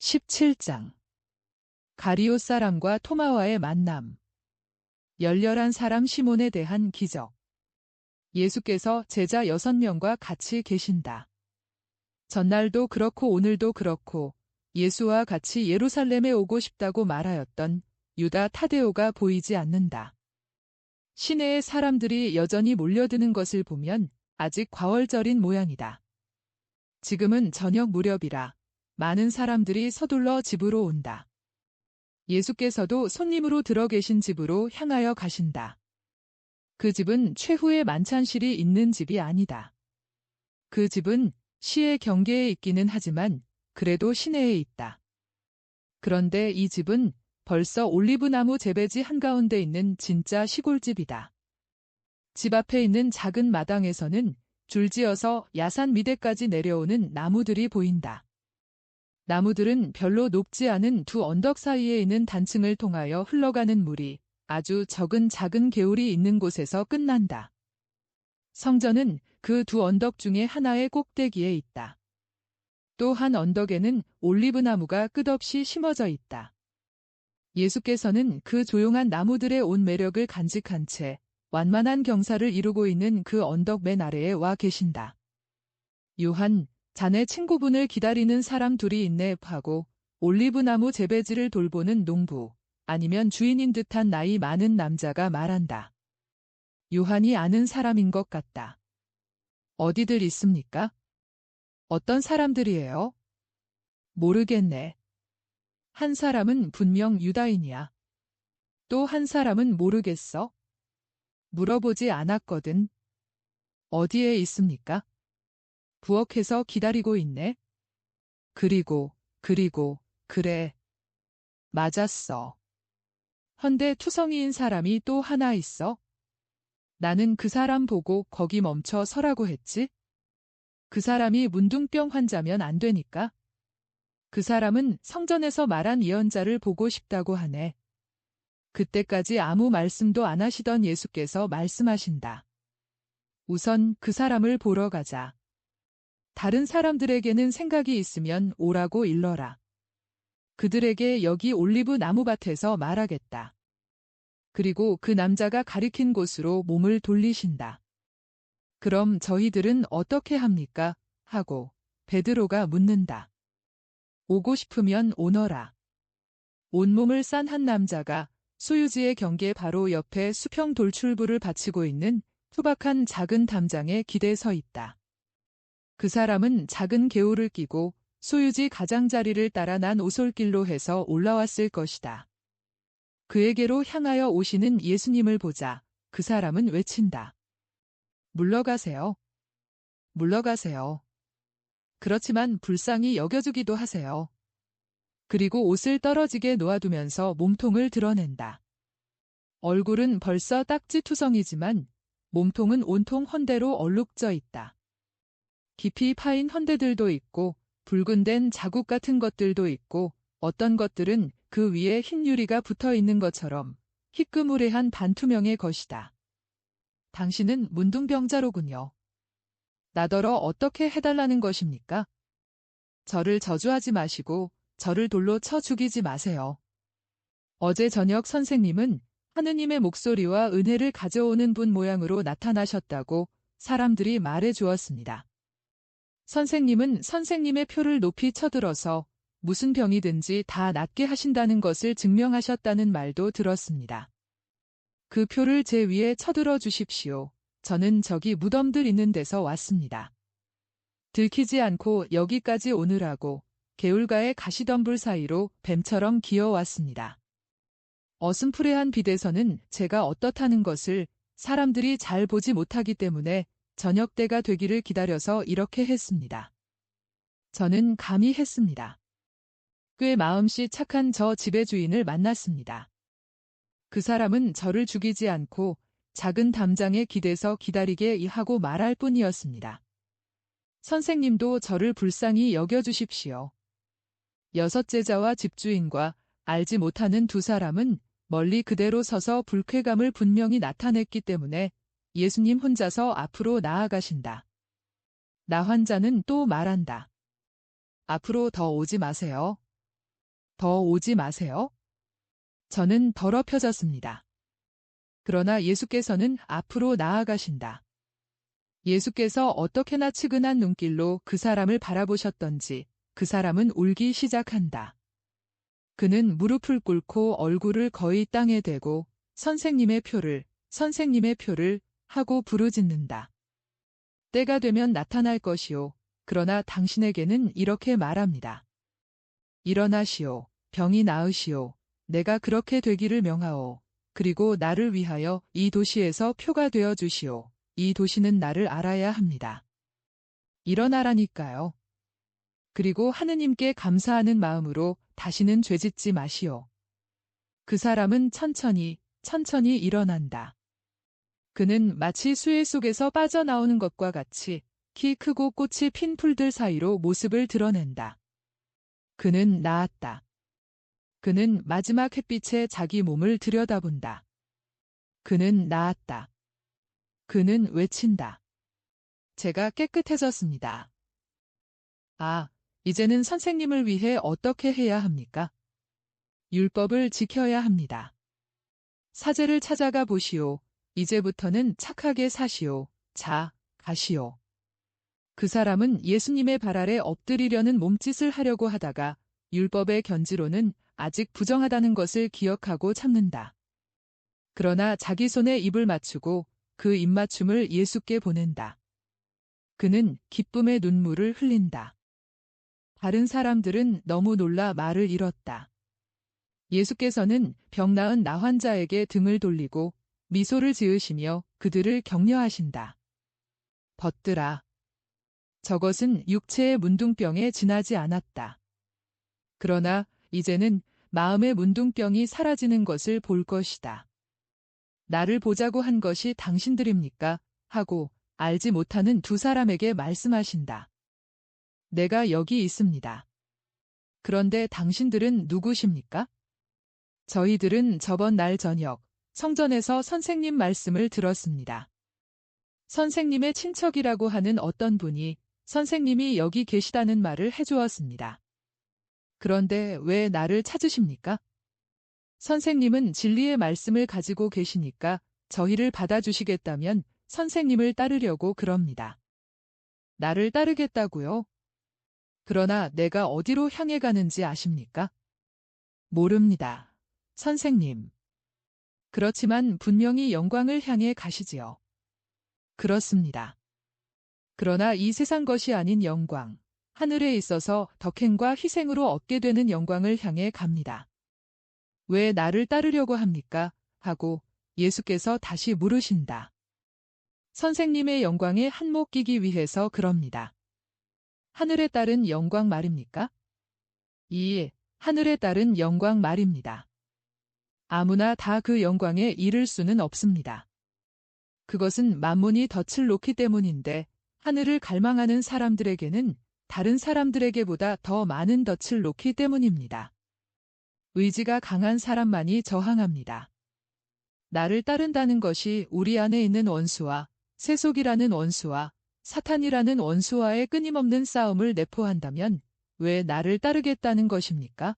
17장 가리오 사람과 토마와의 만남. 열렬한 사람 시몬에 대한 기적. 예수께서 제자 6명과 같이 계신다. 전날도 그렇고 오늘도 그렇고 예수와 같이 예루살렘에 오고 싶다고 말하였던 유다 타데오가 보이지 않는다. 시내에 사람들이 여전히 몰려드는 것을 보면 아직 과월절인 모양이다. 지금은 저녁 무렵이라 많은 사람들이 서둘러 집으로 온다. 예수께서도 손님으로 들어 계신 집으로 향하여 가신다. 그 집은 최후의 만찬실이 있는 집이 아니다. 그 집은 시의 경계에 있기는 하지만 그래도 시내에 있다. 그런데 이 집은 벌써 올리브나무 재배지 한가운데 있는 진짜 시골집이다. 집 앞에 있는 작은 마당에서는 줄지어서 야산 미대까지 내려오는 나무들이 보인다. 나무들은 별로 높지 않은 두 언덕 사이에 있는 단층을 통하여 흘러가는 물이 아주 적은 작은 개울이 있는 곳에서 끝난다. 성전은 그 두 언덕 중에 하나의 꼭대기에 있다. 또 한 언덕에는 올리브나무가 끝없이 심어져 있다. 예수께서는 그 조용한 나무들의 온 매력을 간직한 채 완만한 경사를 이루고 있는 그 언덕 맨 아래에 와 계신다. 요한, 자네 친구분을 기다리는 사람 둘이 있네 하고 올리브나무 재배지를 돌보는 농부, 아니면 주인인 듯한 나이 많은 남자가 말한다. 요한이 아는 사람인 것 같다. 어디들 있습니까? 어떤 사람들이에요? 모르겠네. 한 사람은 분명 유다인이야. 또 한 사람은 모르겠어? 물어보지 않았거든. 어디에 있습니까? 부엌에서 기다리고 있네. 그래. 맞았어. 헌데 투성이인 사람이 또 하나 있어? 나는 그 사람 보고 거기 멈춰 서라고 했지? 그 사람이 문둥병 환자면 안 되니까? 그 사람은 성전에서 말한 예언자를 보고 싶다고 하네. 그때까지 아무 말씀도 안 하시던 예수께서 말씀하신다. 우선 그 사람을 보러 가자. 다른 사람들에게는 생각이 있으면 오라고 일러라. 그들에게 여기 올리브 나무밭에서 말하겠다. 그리고 그 남자가 가리킨 곳으로 몸을 돌리신다. 그럼 저희들은 어떻게 합니까? 하고 베드로가 묻는다. 오고 싶으면 오너라. 온몸을 싼 한 남자가 소유지의 경계 바로 옆에 수평 돌출부를 받치고 있는 투박한 작은 담장에 기대 서 있다. 그 사람은 작은 개울을 끼고 소유지 가장자리를 따라 난 오솔길로 해서 올라왔을 것이다. 그에게로 향하여 오시는 예수님을 보자 그 사람은 외친다. 물러가세요. 물러가세요. 그렇지만 불쌍히 여겨주기도 하세요. 그리고 옷을 떨어지게 놓아두면서 몸통을 드러낸다. 얼굴은 벌써 딱지투성이지만 몸통은 온통 헌대로 얼룩져 있다. 깊이 파인 헌대들도 있고 붉은된 자국 같은 것들도 있고 어떤 것들은 그 위에 흰 유리가 붙어 있는 것처럼 희끄무레한 반투명의 것이다. 당신은 문둥병자로군요. 나더러 어떻게 해달라는 것입니까? 저를 저주하지 마시고 저를 돌로 쳐 죽이지 마세요. 어제 저녁 선생님은 하느님의 목소리와 은혜를 가져오는 분 모양으로 나타나셨다고 사람들이 말해 주었습니다. 선생님은 선생님의 표를 높이 쳐들어서 무슨 병이든지 다 낫게 하신다는 것을 증명하셨다는 말도 들었습니다. 그 표를 제 위에 쳐들어 주십시오. 저는 저기 무덤들 있는 데서 왔습니다. 들키지 않고 여기까지 오느라고 개울가의 가시덤불 사이로 뱀처럼 기어왔습니다. 어슴푸레한 빛에서는 제가 어떻다는 것을 사람들이 잘 보지 못하기 때문에 저녁 때가 되기를 기다려서 이렇게 했습니다. 저는 감히 했습니다. 꽤 마음씨 착한 저 집의 주인을 만났습니다. 그 사람은 저를 죽이지 않고 작은 담장에 기대서 기다리게 하고 말할 뿐이었습니다. 선생님도 저를 불쌍히 여겨주십시오. 6 제자와 집주인과 알지 못하는 2 사람은 멀리 그대로 서서 불쾌감을 분명히 나타냈기 때문에 예수님 혼자서 앞으로 나아가신다. 나 환자는 또 말한다. 앞으로 더 오지 마세요. 더 오지 마세요. 저는 더럽혀졌습니다. 그러나 예수께서는 앞으로 나아가신다. 예수께서 어떻게나 측은한 눈길로 그 사람을 바라보셨던지 그 사람은 울기 시작한다. 그는 무릎을 꿇고 얼굴을 거의 땅에 대고 선생님의 표를 하고 부르짖는다. 때가 되면 나타날 것이요. 그러나 당신에게는 이렇게 말합니다. 일어나시오. 병이 나으시오. 내가 그렇게 되기를 명하오. 그리고 나를 위하여 이 도시에서 표가 되어 주시오. 이 도시는 나를 알아야 합니다. 일어나라니까요. 그리고 하느님께 감사하는 마음으로 다시는 죄짓지 마시오. 그 사람은 천천히 일어난다. 그는 마치 수해 속에서 빠져나오는 것과 같이 키 크고 꽃이 핀 풀들 사이로 모습을 드러낸다. 그는 나았다. 그는 마지막 햇빛에 자기 몸을 들여다본다. 그는 나았다. 그는 외친다. 제가 깨끗해졌습니다. 아, 이제는 선생님을 위해 어떻게 해야 합니까? 율법을 지켜야 합니다. 사제를 찾아가 보시오. 이제부터는 착하게 사시오. 자, 가시오. 그 사람은 예수님의 발 아래 엎드리려는 몸짓을 하려고 하다가 율법의 견지로는 아직 부정하다는 것을 기억하고 참는다. 그러나 자기 손에 입을 맞추고 그 입맞춤을 예수께 보낸다. 그는 기쁨의 눈물을 흘린다. 다른 사람들은 너무 놀라 말을 잃었다. 예수께서는 병 나은 나 환자에게 등을 돌리고 미소를 지으시며 그들을 격려하신다. 벗들아. 저것은 육체의 문둥병에 지나지 않았다. 그러나 이제는 마음의 문둥병이 사라지는 것을 볼 것이다. 나를 보자고 한 것이 당신들입니까? 하고 알지 못하는 두 사람에게 말씀하신다. 내가 여기 있습니다. 그런데 당신들은 누구십니까? 저희들은 저번 날 저녁 성전에서 선생님 말씀을 들었습니다. 선생님의 친척이라고 하는 어떤 분이 선생님이 여기 계시다는 말을 해주었습니다. 그런데 왜 나를 찾으십니까? 선생님은 진리의 말씀을 가지고 계시니까 저희를 받아주시겠다면 선생님을 따르려고 그럽니다. 나를 따르겠다고요? 그러나 내가 어디로 향해 가는지 아십니까? 모릅니다. 선생님. 그렇지만 분명히 영광을 향해 가시지요. 그렇습니다. 그러나 이 세상 것이 아닌 영광, 하늘에 있어서 덕행과 희생으로 얻게 되는 영광을 향해 갑니다. 왜 나를 따르려고 합니까? 하고 예수께서 다시 물으신다. 선생님의 영광에 한몫 끼기 위해서 그럽니다. 하늘에 따른 영광 말입니까? 이 하늘에 따른 영광 말입니다. 아무나 다 그 영광에 이를 수는 없습니다. 그것은 만문이 덫을 놓기 때문인데 하늘을 갈망하는 사람들에게는 다른 사람들에게보다 더 많은 덫을 놓기 때문입니다. 의지가 강한 사람만이 저항합니다. 나를 따른다는 것이 우리 안에 있는 원수와 세속이라는 원수와 사탄이라는 원수와의 끊임없는 싸움을 내포한다면 왜 나를 따르겠다는 것입니까?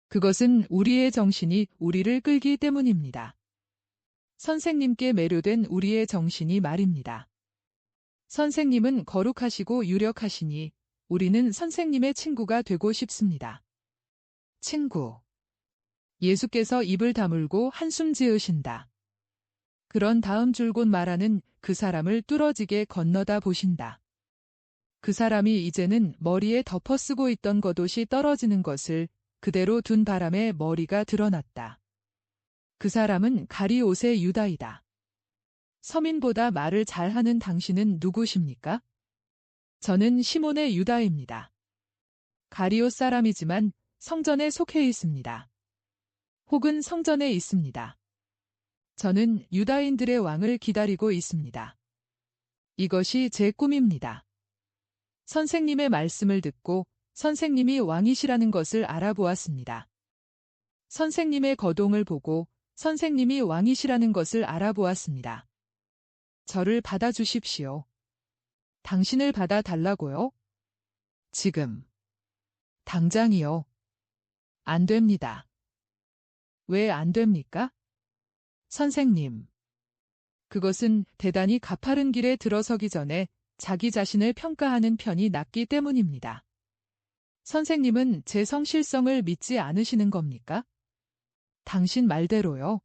그것은 우리의 정신이 우리를 끌기 때문입니다. 선생님께 매료된 우리의 정신이 말입니다. 선생님은 거룩하시고 유력하시니 우리는 선생님의 친구가 되고 싶습니다. 친구. 예수께서 입을 다물고 한숨 지으신다. 그런 다음 줄곧 말하는 그 사람을 뚫어지게 건너다 보신다. 그 사람이 이제는 머리에 덮어쓰고 있던 겉옷이 떨어지는 것을 그대로 둔 바람에 머리가 드러났다. 그 사람은 가리옷의 유다이다. 서민보다 말을 잘하는 당신은 누구십니까? 저는 시몬의 유다입니다. 가리옷 사람이지만 성전에 속해 있습니다. 혹은 성전에 있습니다. 저는 유다인들의 왕을 기다리고 있습니다. 이것이 제 꿈입니다. 선생님의 말씀을 듣고 선생님이 왕이시라는 것을 알아보았습니다. 선생님의 거동을 보고 선생님이 왕이시라는 것을 알아보았습니다. 저를 받아주십시오. 당신을 받아달라고요? 지금. 당장이요. 안 됩니다. 왜 안 됩니까? 선생님. 그것은 대단히 가파른 길에 들어서기 전에 자기 자신을 평가하는 편이 낫기 때문입니다. 선생님은 제 성실성을 믿지 않으시는 겁니까? 당신 말대로요.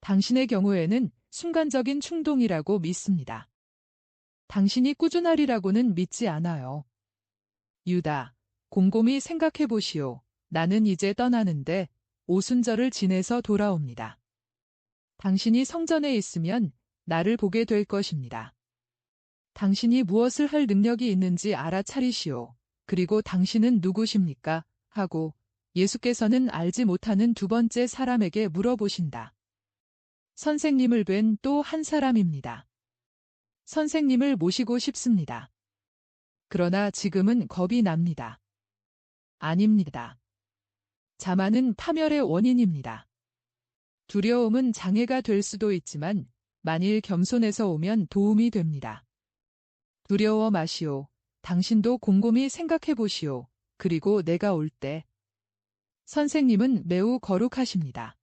당신의 경우에는 순간적인 충동이라고 믿습니다. 당신이 꾸준하리라고는 믿지 않아요. 유다, 곰곰이 생각해 보시오. 나는 이제 떠나는데 오순절을 지내서 돌아옵니다. 당신이 성전에 있으면 나를 보게 될 것입니다. 당신이 무엇을 할 능력이 있는지 알아차리시오. 그리고 당신은 누구십니까? 하고 예수께서는 알지 못하는 두 번째 사람에게 물어보신다. 선생님을 뵌 또 한 사람입니다. 선생님을 모시고 싶습니다. 그러나 지금은 겁이 납니다. 아닙니다. 자만은 파멸의 원인입니다. 두려움은 장애가 될 수도 있지만 만일 겸손해서 오면 도움이 됩니다. 두려워 마시오. 당신도 곰곰이 생각해 보시오. 그리고 내가 올 때. 선생님은 매우 거룩하십니다.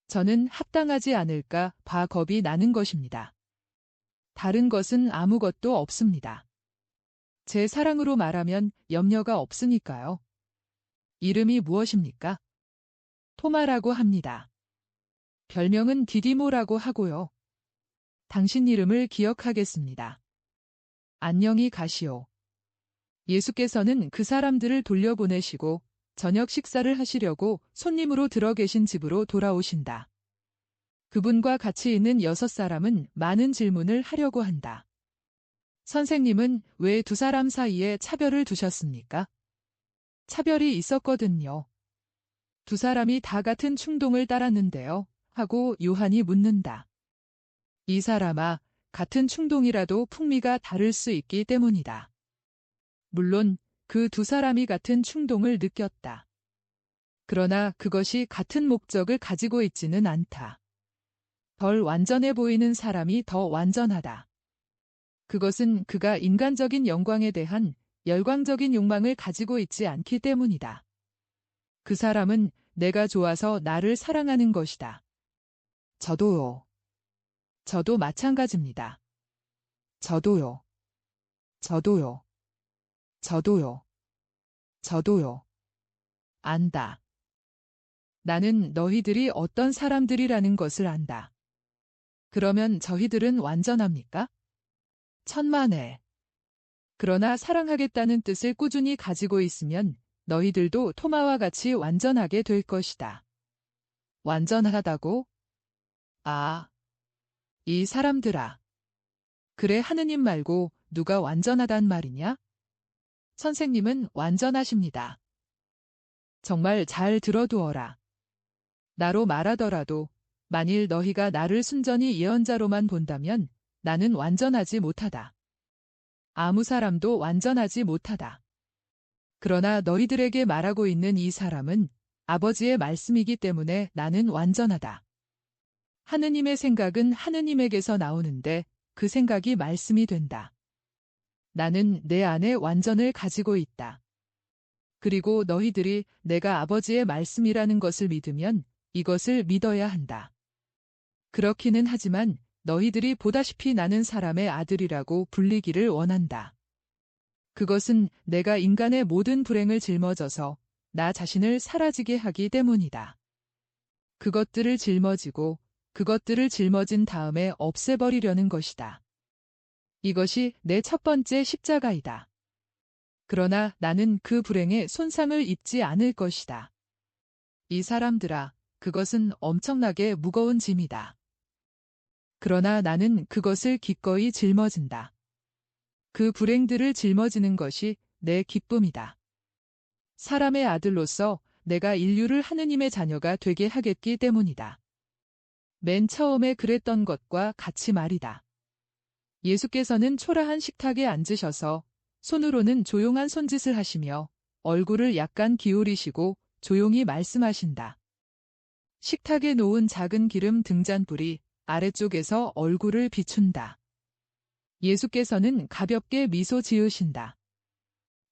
저는 합당하지 않을까 봐 겁이 나는 것입니다. 다른 것은 아무것도 없습니다. 제 사랑으로 말하면 염려가 없으니까요. 이름이 무엇입니까? 토마라고 합니다. 별명은 디디모라고 하고요. 당신 이름을 기억하겠습니다. 안녕히 가시오. 예수께서는 그 사람들을 돌려보내시고 저녁 식사를 하시려고 손님으로 들어 계신 집으로 돌아오신다. 그분과 같이 있는 6사람은 많은 질문을 하려고 한다. 선생님은 왜 두 사람 사이에 차별을 두셨습니까? 차별이 있었거든요. 두 사람이 다 같은 충동을 따랐는데요. 하고 요한이 묻는다. 이 사람아, 같은 충동이라도 풍미가 다를 수 있기 때문이다. 물론 그 두 사람이 같은 충동을 느꼈다. 그러나 그것이 같은 목적을 가지고 있지는 않다. 덜 완전해 보이는 사람이 더 완전하다. 그것은 그가 인간적인 영광에 대한 열광적인 욕망을 가지고 있지 않기 때문이다. 그 사람은 내가 좋아서 나를 사랑하는 것이다. 저도요. 저도 마찬가지입니다. 저도요. 저도요. 저도요. 저도요. 안다. 나는 너희들이 어떤 사람들이라는 것을 안다. 그러면 저희들은 완전합니까? 천만에. 그러나 사랑하겠다는 뜻을 꾸준히 가지고 있으면 너희들도 토마와 같이 완전하게 될 것이다. 완전하다고? 아, 이 사람들아. 그래 하느님 말고 누가 완전하단 말이냐? 선생님은 완전하십니다. 정말 잘 들어두어라. 나로 말하더라도 만일 너희가 나를 순전히 예언자로만 본다면 나는 완전하지 못하다. 아무 사람도 완전하지 못하다. 그러나 너희들에게 말하고 있는 이 사람은 아버지의 말씀이기 때문에 나는 완전하다. 하느님의 생각은 하느님에게서 나오는데 그 생각이 말씀이 된다. 나는 내 안에 완전을 가지고 있다. 그리고 너희들이 내가 아버지의 말씀이라는 것을 믿으면 이것을 믿어야 한다. 그렇기는 하지만 너희들이 보다시피 나는 사람의 아들이라고 불리기를 원한다. 그것은 내가 인간의 모든 불행을 짊어져서 나 자신을 사라지게 하기 때문이다. 그것들을 짊어지고 그것들을 짊어진 다음에 없애버리려는 것이다. 이것이 내 첫 번째 십자가이다. 그러나 나는 그 불행에 손상을 입지 않을 것이다. 이 사람들아, 그것은 엄청나게 무거운 짐이다. 그러나 나는 그것을 기꺼이 짊어진다. 그 불행들을 짊어지는 것이 내 기쁨이다. 사람의 아들로서 내가 인류를 하느님의 자녀가 되게 하겠기 때문이다. 맨 처음에 그랬던 것과 같이 말이다. 예수께서는 초라한 식탁에 앉으셔서 손으로는 조용한 손짓을 하시며 얼굴을 약간 기울이시고 조용히 말씀하신다. 식탁에 놓은 작은 기름 등잔불이 아래쪽에서 얼굴을 비춘다. 예수께서는 가볍게 미소 지으신다.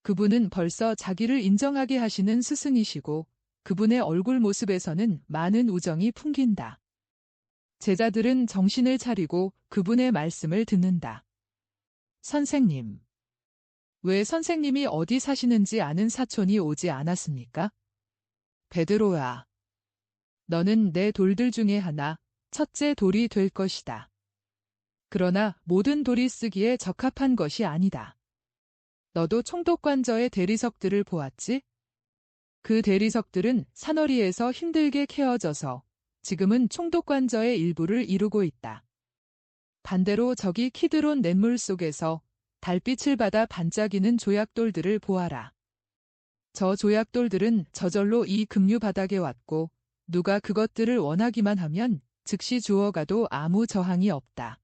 그분은 벌써 자기를 인정하게 하시는 스승이시고 그분의 얼굴 모습에서는 많은 우정이 풍긴다. 제자들은 정신을 차리고 그분의 말씀을 듣는다. 선생님, 왜 선생님이 어디 사시는지 아는 사촌이 오지 않았습니까? 베드로야, 너는 내 돌들 중에 하나, 첫째 돌이 될 것이다. 그러나 모든 돌이 쓰기에 적합한 것이 아니다. 너도 총독관저의 대리석들을 보았지? 그 대리석들은 산허리에서 힘들게 캐어져서 지금은 총독관저의 일부를 이루고 있다. 반대로 저기 키드론 냇물 속에서 달빛을 받아 반짝이는 조약돌들을 보아라. 저 조약돌들은 저절로 이 급류 바닥에 왔고 누가 그것들을 원하기만 하면 즉시 주워가도 아무 저항이 없다.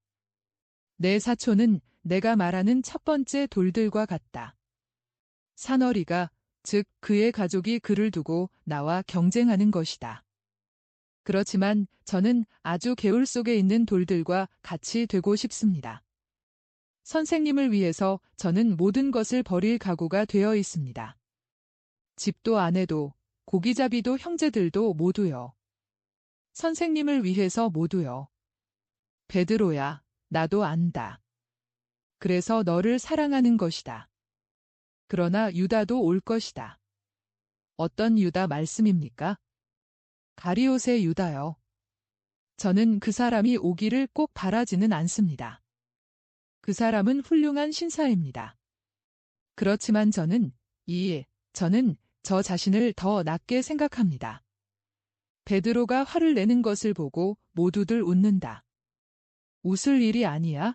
내 사촌은 내가 말하는 첫 번째 돌들과 같다. 산허리가, 즉 그의 가족이 그를 두고 나와 경쟁하는 것이다. 그렇지만 저는 아주 개울 속에 있는 돌들과 같이 되고 싶습니다. 선생님을 위해서 저는 모든 것을 버릴 각오가 되어 있습니다. 집도 아내도, 고기잡이도 형제들도 모두요. 선생님을 위해서 모두요. 베드로야, 나도 안다. 그래서 너를 사랑하는 것이다. 그러나 유다도 올 것이다. 어떤 유다 말씀입니까? 가리옷의 유다요. 저는 그 사람이 오기를 꼭 바라지는 않습니다. 그 사람은 훌륭한 신사입니다. 그렇지만 저는 저 자신을 더 낮게 생각합니다. 베드로가 화를 내는 것을 보고 모두들 웃는다. 웃을 일이 아니야?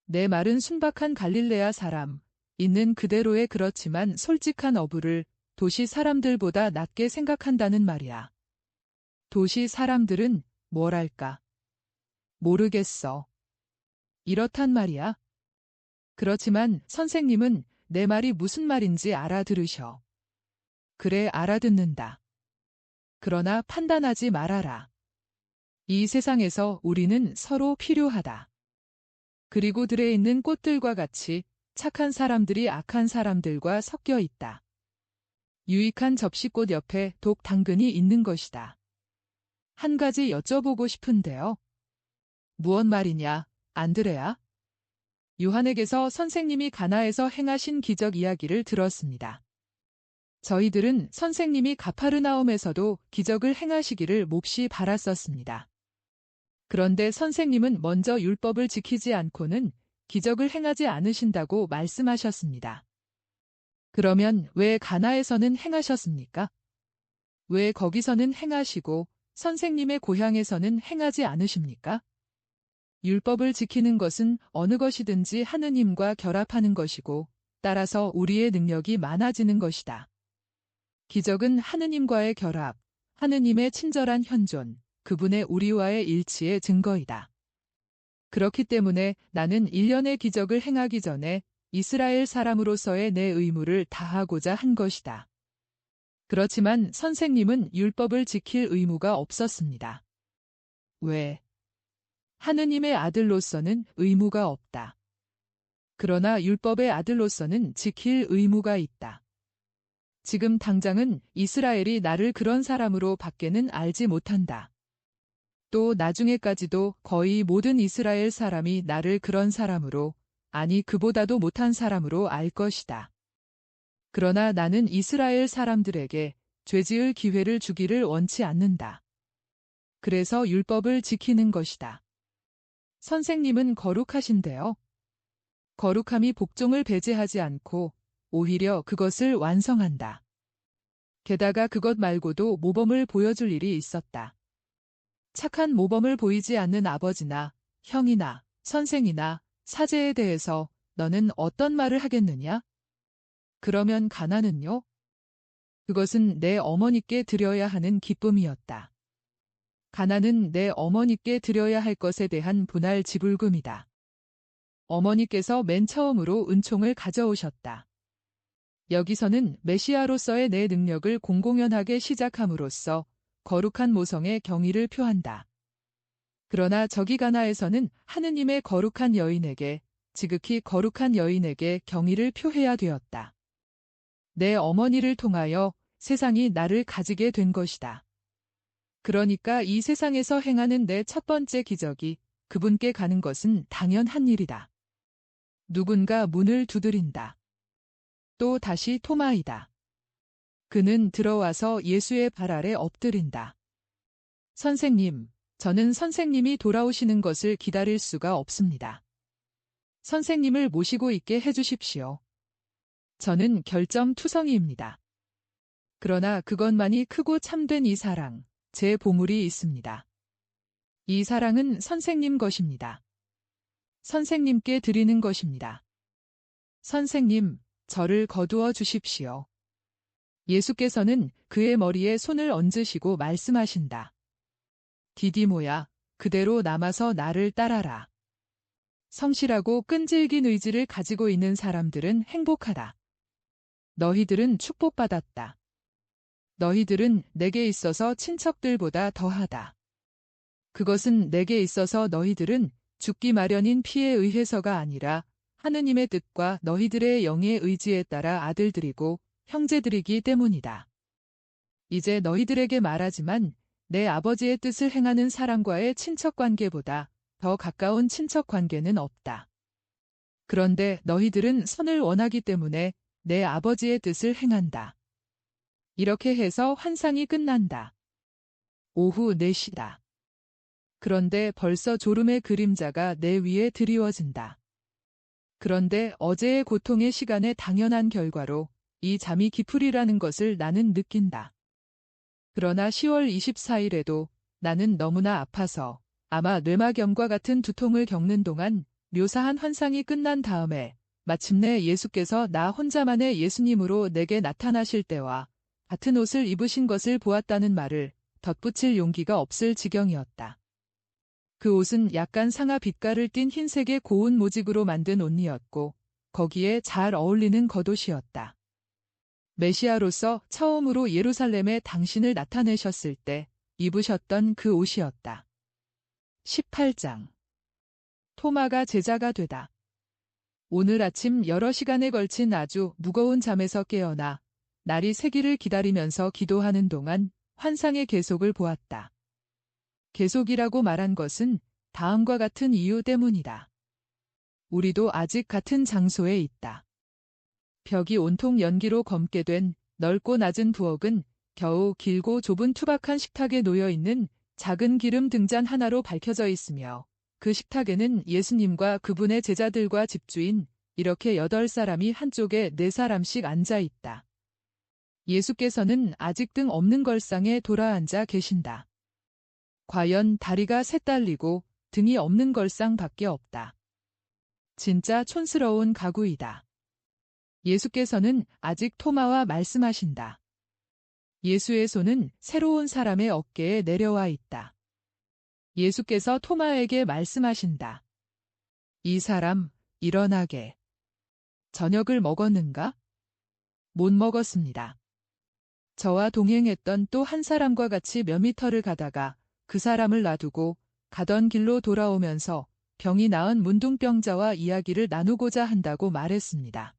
내 말은 순박한 갈릴레아 사람, 있는 그대로의 그렇지만 솔직한 어부를 도시 사람들보다 낮게 생각한다는 말이야. 도시 사람들은 뭐랄까? 모르겠어. 이렇단 말이야. 그렇지만 선생님은 내 말이 무슨 말인지 알아들으셔. 그래, 알아듣는다. 그러나 판단하지 말아라. 이 세상에서 우리는 서로 필요하다. 그리고 들에 있는 꽃들과 같이 착한 사람들이 악한 사람들과 섞여 있다. 유익한 접시꽃 옆에 독 당근이 있는 것이다. 한 가지 여쭤보고 싶은데요. 무엇 말이냐, 안드레아? 요한에게서 선생님이 가나에서 행하신 기적 이야기를 들었습니다. 저희들은 선생님이 가파르나움에서도 기적을 행하시기를 몹시 바랐었습니다. 그런데 선생님은 먼저 율법을 지키지 않고는 기적을 행하지 않으신다고 말씀하셨습니다. 그러면 왜 가나에서는 행하셨습니까? 왜 거기서는 행하시고 선생님의 고향에서는 행하지 않으십니까? 율법을 지키는 것은 어느 것이든지 하느님과 결합하는 것이고 따라서 우리의 능력이 많아지는 것이다. 기적은 하느님과의 결합, 하느님의 친절한 현존, 그분의 우리와의 일치의 증거이다. 그렇기 때문에 나는 일련의 기적을 행하기 전에 이스라엘 사람으로서의 내 의무를 다하고자 한 것이다. 그렇지만 선생님은 율법을 지킬 의무가 없었습니다. 왜? 하느님의 아들로서는 의무가 없다. 그러나 율법의 아들로서는 지킬 의무가 있다. 지금 당장은 이스라엘이 나를 그런 사람으로 밖에는 알지 못한다. 또 나중에까지도 거의 모든 이스라엘 사람이 나를 그런 사람으로, 아니 그보다도 못한 사람으로 알 것이다. 그러나 나는 이스라엘 사람들에게 죄지을 기회를 주기를 원치 않는다. 그래서 율법을 지키는 것이다. 선생님은 거룩하신데요. 거룩함이 복종을 배제하지 않고 오히려 그것을 완성한다. 게다가 그것 말고도 모범을 보여줄 일이 있었다. 착한 모범을 보이지 않는 아버지나 형이나 선생이나 사제에 대해서 너는 어떤 말을 하겠느냐? 그러면 가나는요? 그것은 내 어머니께 드려야 하는 기쁨이었다. 가나는 내 어머니께 드려야 할 것에 대한 분할 지불금이다. 어머니께서 맨 처음으로 은총을 가져오셨다. 여기서는 메시아로서의 내 능력을 공공연하게 시작함으로써 거룩한 모성의 경의를 표한다. 그러나 저기 가나에서는 하느님의 거룩한 여인에게, 지극히 거룩한 여인에게 경의를 표해야 되었다. 내 어머니를 통하여 세상이 나를 가지게 된 것이다. 그러니까 이 세상에서 행하는 내 첫 번째 기적이 그분께 가는 것은 당연한 일이다. 누군가 문을 두드린다. 또 다시 토마이다. 그는 들어와서 예수의 발 아래 엎드린다. 선생님, 저는 선생님이 돌아오시는 것을 기다릴 수가 없습니다. 선생님을 모시고 있게 해주십시오. 저는 결점투성이입니다. 그러나 그것만이 크고 참된 이 사랑, 제 보물이 있습니다. 이 사랑은 선생님 것입니다. 선생님께 드리는 것입니다. 선생님, 저를 거두어 주십시오. 예수께서는 그의 머리에 손을 얹으시고 말씀하신다. 디디모야, 그대로 남아서 나를 따라라. 성실하고 끈질긴 의지를 가지고 있는 사람들은 행복하다. 너희들은 축복받았다. 너희들은 내게 있어서 친척들보다 더하다. 그것은 내게 있어서 너희들은 죽기 마련인 피에 의해서가 아니라 하느님의 뜻과 너희들의 영의 의지에 따라 아들들이고 형제들이기 때문이다. 이제 너희들에게 말하지만 내 아버지의 뜻을 행하는 사람과의 친척관계보다 더 가까운 친척관계는 없다. 그런데 너희들은 선을 원하기 때문에 내 아버지의 뜻을 행한다. 이렇게 해서 환상이 끝난다. 오후 4시다. 그런데 벌써 졸음의 그림자가 내 위에 드리워진다. 그런데 어제의 고통의 시간의 당연한 결과로 이 잠이 깊으리라는 것을 나는 느낀다. 그러나 10월 24일에도 나는 너무나 아파서 아마 뇌막염과 같은 두통을 겪는 동안 묘사한 환상이 끝난 다음에 마침내 예수께서 나 혼자만의 예수님으로 내게 나타나실 때와 같은 옷을 입으신 것을 보았다는 말을 덧붙일 용기가 없을 지경이었다. 그 옷은 약간 상아 빛깔을 띤 흰색의 고운 모직으로 만든 옷이었고 거기에 잘 어울리는 겉옷이었다. 메시아로서 처음으로 예루살렘에 당신을 나타내셨을 때 입으셨던 그 옷이었다. 18장 토마가 제자가 되다. 오늘 아침 여러 시간에 걸친 아주 무거운 잠에서 깨어나 날이 새기를 기다리면서 기도하는 동안 환상의 계속을 보았다. 계속이라고 말한 것은 다음과 같은 이유 때문이다. 우리도 아직 같은 장소에 있다. 벽이 온통 연기로 검게 된 넓고 낮은 부엌은 겨우 길고 좁은 투박한 식탁에 놓여 있는 작은 기름 등잔 하나로 밝혀져 있으며 그 식탁에는 예수님과 그분의 제자들과 집주인 이렇게 8사람이 한쪽에 4사람씩 앉아 있다. 예수께서는 아직 등 없는 걸상에 돌아앉아 계신다. 과연 다리가 셋 달리고 등이 없는 걸상밖에 없다. 진짜 촌스러운 가구이다. 예수께서는 아직 토마와 말씀하신다. 예수의 손은 새로운 사람의 어깨에 내려와 있다. 예수께서 토마에게 말씀하신다. 이 사람, 일어나게. 저녁을 먹었는가? 못 먹었습니다. 저와 동행했던 또 한 사람과 같이 몇 미터를 가다가 그 사람을 놔두고 가던 길로 돌아오면서 병이 나은 문둥병자와 이야기를 나누고자 한다고 말했습니다.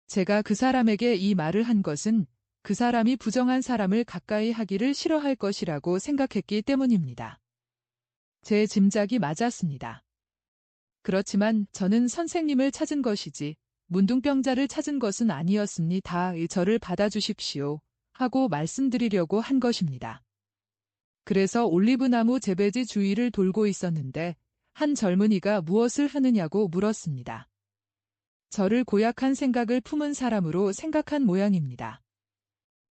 제가 그 사람에게 이 말을 한 것은 그 사람이 부정한 사람을 가까이 하기를 싫어할 것이라고 생각했기 때문입니다. 제 짐작이 맞았습니다. 그렇지만 저는 선생님을 찾은 것이지 문둥병자를 찾은 것은 아니었습니다. 저를 받아주십시오. 하고 말씀드리려고 한 것입니다. 그래서 올리브나무 재배지 주위를 돌고 있었는데 한 젊은이가 무엇을 하느냐고 물었습니다. 저를 고약한 생각을 품은 사람으로 생각한 모양입니다.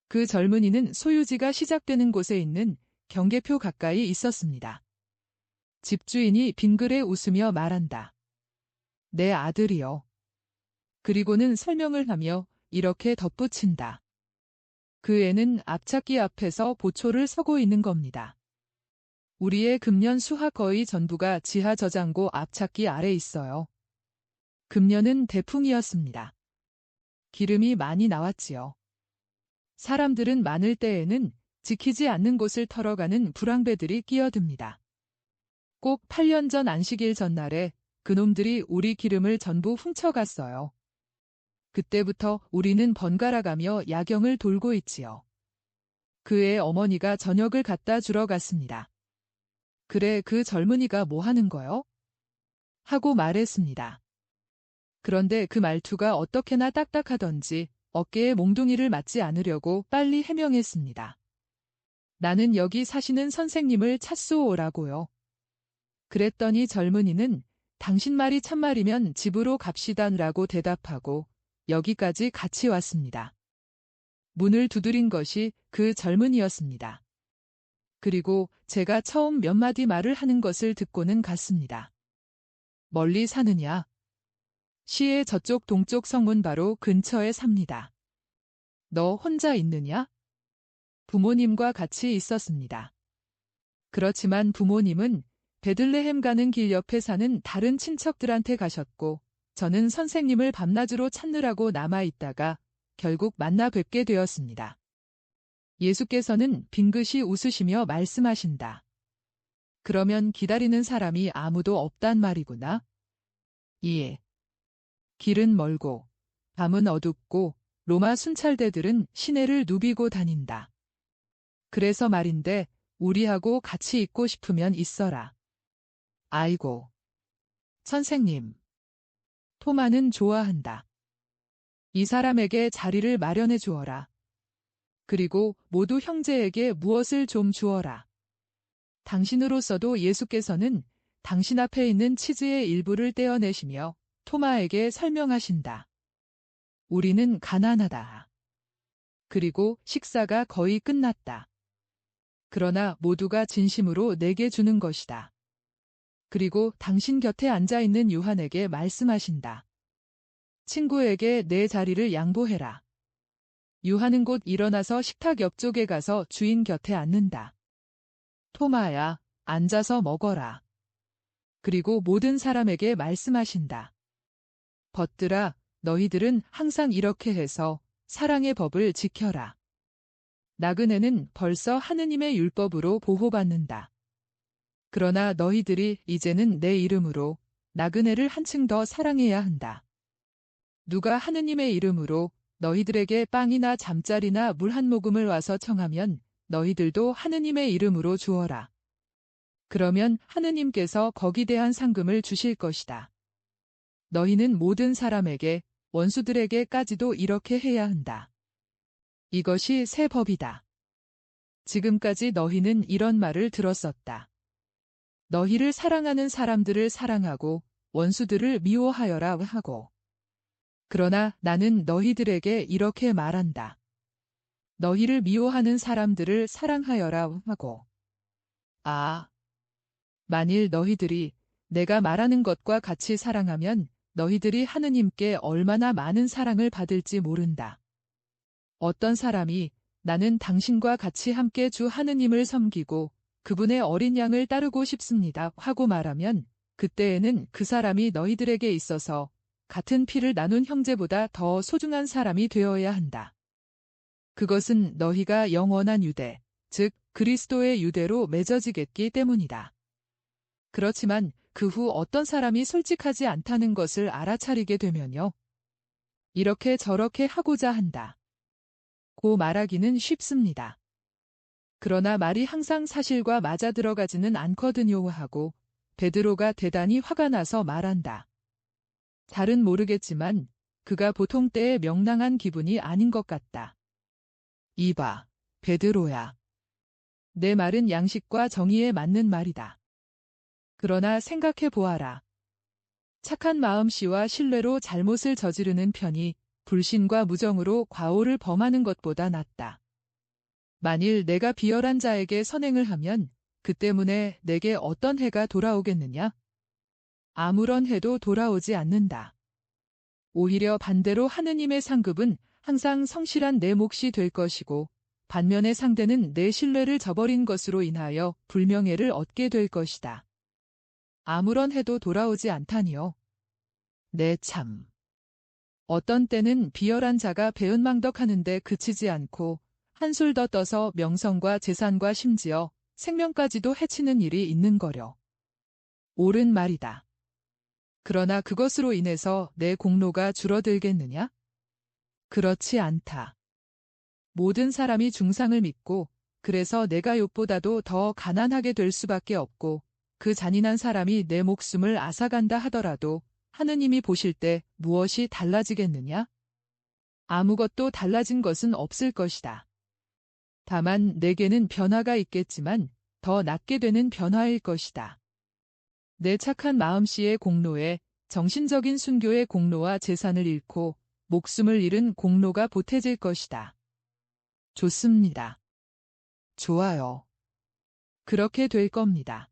그 젊은이는 소유지가 시작되는 곳에 있는 경계표 가까이 있었습니다. 집주인이 빙그레 웃으며 말한다. 내 아들이요. 그리고는 설명을 하며 이렇게 덧붙인다. 그 애는 앞찾기 앞에서 보초를 서고 있는 겁니다. 우리의 금년 수학 거의 전부가 지하 저장고 앞찾기 아래 있어요. 금년은 대풍이었습니다. 기름이 많이 나왔지요. 사람들은 많을 때에는 지키지 않는 곳을 털어가는 불황배들이 끼어듭니다. 꼭 8년 전 안식일 전날에 그놈들이 우리 기름을 전부 훔쳐갔어요. 그때부터 우리는 번갈아가며 야경을 돌고 있지요. 그의 어머니가 저녁을 갖다 주러 갔습니다. 그래, 그 젊은이가 뭐 하는 거요? 하고 말했습니다. 그런데 그 말투가 어떻게나 딱딱하던지 어깨에 몽둥이를 맞지 않으려고 빨리 해명했습니다. 나는 여기 사시는 선생님을 찾소오라고요. 그랬더니 젊은이는 당신 말이 참말이면 집으로 갑시다라고 대답하고 여기까지 같이 왔습니다. 문을 두드린 것이 그 젊은이였습니다. 그리고 제가 처음 몇 마디 말을 하는 것을 듣고는 갔습니다. 멀리 사느냐? 시의 저쪽 동쪽 성문 바로 근처에 삽니다. 너 혼자 있느냐? 부모님과 같이 있었습니다. 그렇지만 부모님은 베들레헴 가는 길 옆에 사는 다른 친척들한테 가셨고 저는 선생님을 밤낮으로 찾느라고 남아있다가 결국 만나 뵙게 되었습니다. 예수께서는 빙긋이 웃으시며 말씀하신다. 그러면 기다리는 사람이 아무도 없단 말이구나. 이에 길은 멀고 밤은 어둡고 로마 순찰대들은 시내를 누비고 다닌다. 그래서 말인데 우리하고 같이 있고 싶으면 있어라. 아이고. 선생님. 토마는 좋아한다. 이 사람에게 자리를 마련해 주어라. 그리고 모두 형제에게 무엇을 좀 주어라. 당신으로서도 예수께서는 당신 앞에 있는 치즈의 일부를 떼어내시며 토마에게 설명하신다. 우리는 가난하다. 그리고 식사가 거의 끝났다. 그러나 모두가 진심으로 내게 주는 것이다. 그리고 당신 곁에 앉아있는 요한에게 말씀하신다. 친구에게 내 자리를 양보해라. 요한은 곧 일어나서 식탁 옆쪽에 가서 주인 곁에 앉는다. 토마야, 앉아서 먹어라. 그리고 모든 사람에게 말씀하신다. 벗들아, 너희들은 항상 이렇게 해서 사랑의 법을 지켜라. 나그네는 벌써 하느님의 율법으로 보호받는다. 그러나 너희들이 이제는 내 이름으로 나그네를 한층 더 사랑해야 한다. 누가 하느님의 이름으로 너희들에게 빵이나 잠자리나 물 한 모금을 와서 청하면 너희들도 하느님의 이름으로 주어라. 그러면 하느님께서 거기대한 상금을 주실 것이다. 너희는 모든 사람에게 원수들에게까지도 이렇게 해야 한다. 이것이 새 법이다. 지금까지 너희는 이런 말을 들었었다. 너희를 사랑하는 사람들을 사랑하고 원수들을 미워하여라 하고. 그러나 나는 너희들에게 이렇게 말한다. 너희를 미워하는 사람들을 사랑하여라 하고. 아, 만일 너희들이 내가 말하는 것과 같이 사랑하면 너희들이 하느님께 얼마나 많은 사랑을 받을지 모른다. 어떤 사람이 나는 당신과 같이 함께 주 하느님을 섬기고 그분의 어린 양을 따르고 싶습니다 하고 말하면 그때에는 그 사람이 너희들에게 있어서 같은 피를 나눈 형제보다 더 소중한 사람이 되어야 한다. 그것은 너희가 영원한 유대, 즉 그리스도의 유대로 맺어지겠기 때문이다. 그렇지만 그 후 어떤 사람이 솔직하지 않다는 것을 알아차리게 되면요. 이렇게 저렇게 하고자 한다. 고 말하기는 쉽습니다. 그러나 말이 항상 사실과 맞아 들어가지는 않거든요 하고 베드로가 대단히 화가 나서 말한다. 잘은 모르겠지만 그가 보통 때의 명랑한 기분이 아닌 것 같다. 이봐, 베드로야. 내 말은 양식과 정의에 맞는 말이다. 그러나 생각해 보아라. 착한 마음씨와 신뢰로 잘못을 저지르는 편이 불신과 무정으로 과오를 범하는 것보다 낫다. 만일 내가 비열한 자에게 선행을 하면 그 때문에 내게 어떤 해가 돌아오겠느냐? 아무런 해도 돌아오지 않는다. 오히려 반대로 하느님의 상급은 항상 성실한 내 몫이 될 것이고 반면에 상대는 내 신뢰를 저버린 것으로 인하여 불명예를 얻게 될 것이다. 아무런 해도 돌아오지 않다니요. 네 참. 어떤 때는 비열한 자가 배은망덕하는데 그치지 않고 한술 더 떠서 명성과 재산과 심지어 생명까지도 해치는 일이 있는 거려. 옳은 말이다. 그러나 그것으로 인해서 내 공로가 줄어들겠느냐? 그렇지 않다. 모든 사람이 중상을 믿고 그래서 내가 욥보다도 더 가난하게 될 수밖에 없고 그 잔인한 사람이 내 목숨을 앗아간다 하더라도 하느님이 보실 때 무엇이 달라지겠느냐? 아무것도 달라진 것은 없을 것이다. 다만 내게는 변화가 있겠지만 더 낫게 되는 변화일 것이다. 내 착한 마음씨의 공로에 정신적인 순교의 공로와 재산을 잃고 목숨을 잃은 공로가 보태질 것이다. 좋습니다. 좋아요. 그렇게 될 겁니다.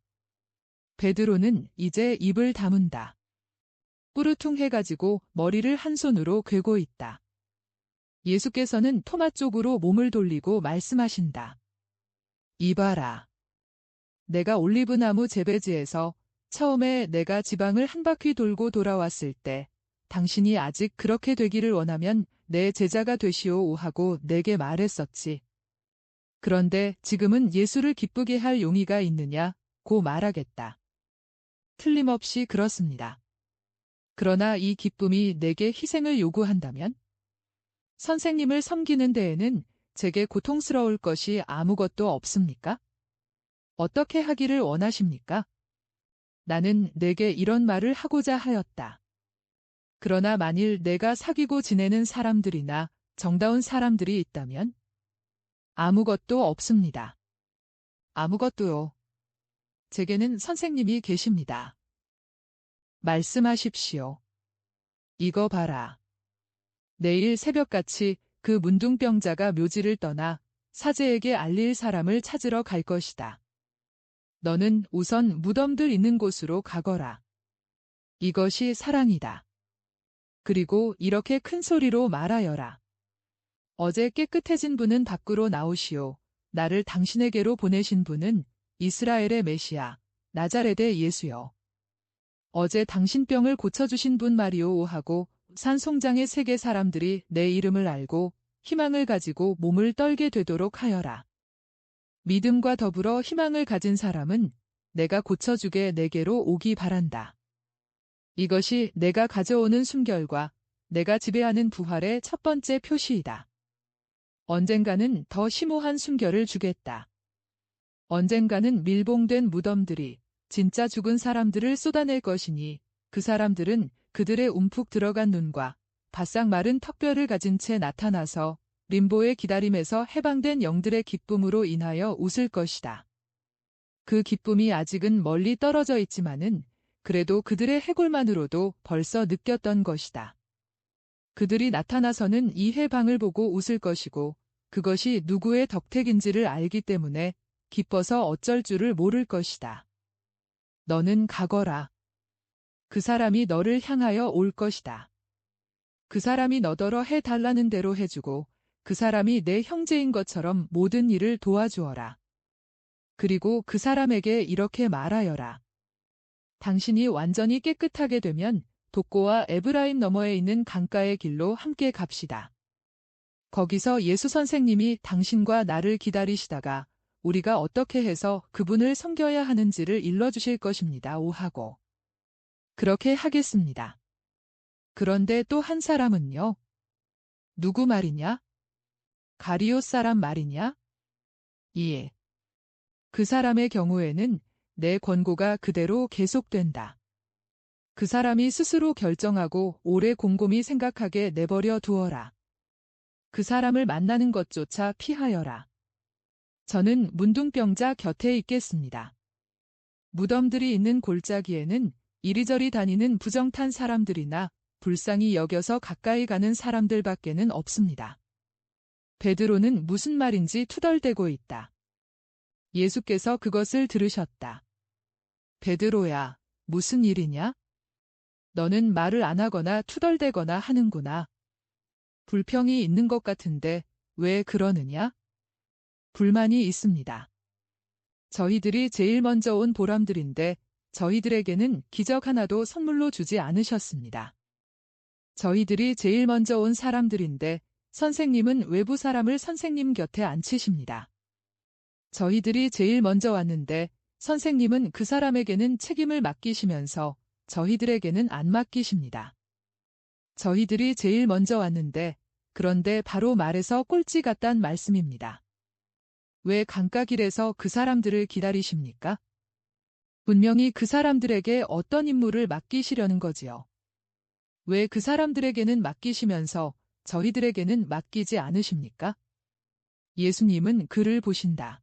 베드로는 이제 입을 다문다. 뿌르퉁해가지고 머리를 한 손으로 괴고 있다. 예수께서는 토마 쪽으로 몸을 돌리고 말씀하신다. 이봐라. 내가 올리브나무 재배지에서 처음에 내가 지방을 한 바퀴 돌고 돌아왔을 때 당신이 아직 그렇게 되기를 원하면 내 제자가 되시오 하고 내게 말했었지. 그런데 지금은 예수를 기쁘게 할 용의가 있느냐 고 말하겠다. 틀림없이 그렇습니다. 그러나 이 기쁨이 내게 희생을 요구한다면? 선생님을 섬기는 데에는 제게 고통스러울 것이 아무것도 없습니까? 어떻게 하기를 원하십니까? 나는 내게 이런 말을 하고자 하였다. 그러나 만일 내가 사귀고 지내는 사람들이나 정다운 사람들이 있다면? 아무것도 없습니다. 아무것도요. 제게는 선생님이 계십니다. 말씀하십시오. 이거 봐라. 내일 새벽같이 그 문둥병자가 묘지를 떠나 사제에게 알릴 사람을 찾으러 갈 것이다. 너는 우선 무덤들 있는 곳으로 가거라. 이것이 사랑이다. 그리고 이렇게 큰 소리로 말하여라. 어제 깨끗해진 분은 밖으로 나오시오. 나를 당신에게로 보내신 분은 이스라엘의 메시아, 나자렛의 예수여. 어제 당신 병을 고쳐주신 분 말이오 하고 산송장의 세계 사람들이 내 이름을 알고 희망을 가지고 몸을 떨게 되도록 하여라. 믿음과 더불어 희망을 가진 사람은 내가 고쳐주게 내게로 오기 바란다. 이것이 내가 가져오는 순결과 내가 지배하는 부활의 첫 번째 표시이다. 언젠가는 더 심오한 순결을 주겠다. 언젠가는 밀봉된 무덤들이 진짜 죽은 사람들을 쏟아낼 것이니 그 사람들은 그들의 움푹 들어간 눈과 바싹 마른 턱뼈를 가진 채 나타나서 림보의 기다림에서 해방된 영들의 기쁨으로 인하여 웃을 것이다. 그 기쁨이 아직은 멀리 떨어져 있지만은 그래도 그들의 해골만으로도 벌써 느꼈던 것이다. 그들이 나타나서는 이 해방을 보고 웃을 것이고 그것이 누구의 덕택인지를 알기 때문에 기뻐서 어쩔 줄을 모를 것이다. 너는 가거라. 그 사람이 너를 향하여 올 것이다. 그 사람이 너더러 해달라는 대로 해주고 그 사람이 내 형제인 것처럼 모든 일을 도와주어라. 그리고 그 사람에게 이렇게 말하여라. 당신이 완전히 깨끗하게 되면 독고와 에브라임 너머에 있는 강가의 길로 함께 갑시다. 거기서 예수 선생님이 당신과 나를 기다리시다가 우리가 어떻게 해서 그분을 섬겨야 하는지를 일러주실 것입니다. 오하고. 그렇게 하겠습니다. 그런데 또 한 사람은요? 누구 말이냐? 가리오 사람 말이냐? 예. 그 사람의 경우에는 내 권고가 그대로 계속된다. 그 사람이 스스로 결정하고 오래 곰곰이 생각하게 내버려 두어라. 그 사람을 만나는 것조차 피하여라. 저는 문둥병자 곁에 있겠습니다. 무덤들이 있는 골짜기에는 이리저리 다니는 부정탄 사람들이나 불쌍히 여겨서 가까이 가는 사람들밖에는 없습니다. 베드로는 무슨 말인지 투덜대고 있다. 예수께서 그것을 들으셨다. 베드로야, 무슨 일이냐? 너는 말을 안 하거나 투덜대거나 하는구나. 불평이 있는 것 같은데 왜 그러느냐? 불만이 있습니다. 저희들이 제일 먼저 온 보람들인데 저희들에게는 기적 하나도 선물로 주지 않으셨습니다. 저희들이 제일 먼저 온 사람들인데 선생님은 외부 사람을 선생님 곁에 앉히십니다. 저희들이 제일 먼저 왔는데 선생님은 그 사람에게는 책임을 맡기시면서 저희들에게는 안 맡기십니다. 저희들이 제일 먼저 왔는데 그런데 바로 말에서 꼴찌 같단 말씀입니다. 왜 강가길에서 그 사람들을 기다리십니까? 분명히 그 사람들에게 어떤 임무를 맡기시려는 거지요. 왜 그 사람들에게는 맡기시면서 저희들에게는 맡기지 않으십니까? 예수님은 그를 보신다.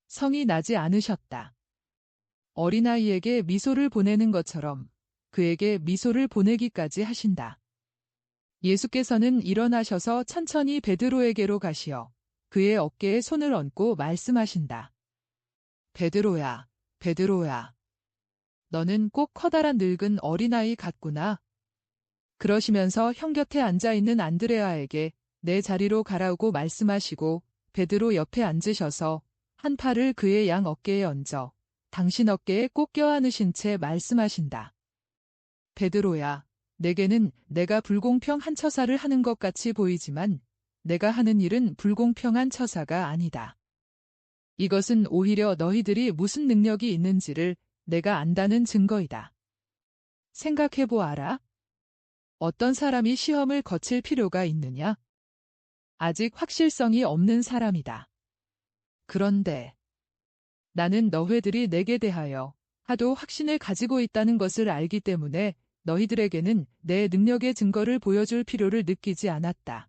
성이 나지 않으셨다. 어린아이에게 미소를 보내는 것처럼 그에게 미소를 보내기까지 하신다. 예수께서는 일어나셔서 천천히 베드로에게로 가시어 그의 어깨에 손을 얹고 말씀하신다. 베드로야, 베드로야. 너는 꼭 커다란 늙은 어린아이 같구나. 그러시면서 형 곁에 앉아있는 안드레아에게 내 자리로 가라고 말씀하시고 베드로 옆에 앉으셔서 한 팔을 그의 양 어깨에 얹어 당신 어깨에 꼭 껴안으신 채 말씀하신다. 베드로야, 내게는 내가 불공평한 처사를 하는 것 같이 보이지만 내가 하는 일은 불공평한 처사가 아니다. 이것은 오히려 너희들이 무슨 능력이 있는지를 내가 안다는 증거이다. 생각해 보아라. 어떤 사람이 시험을 거칠 필요가 있느냐? 아직 확실성이 없는 사람이다. 그런데 나는 너희들이 내게 대하여 하도 확신을 가지고 있다는 것을 알기 때문에 너희들에게는 내 능력의 증거를 보여줄 필요를 느끼지 않았다.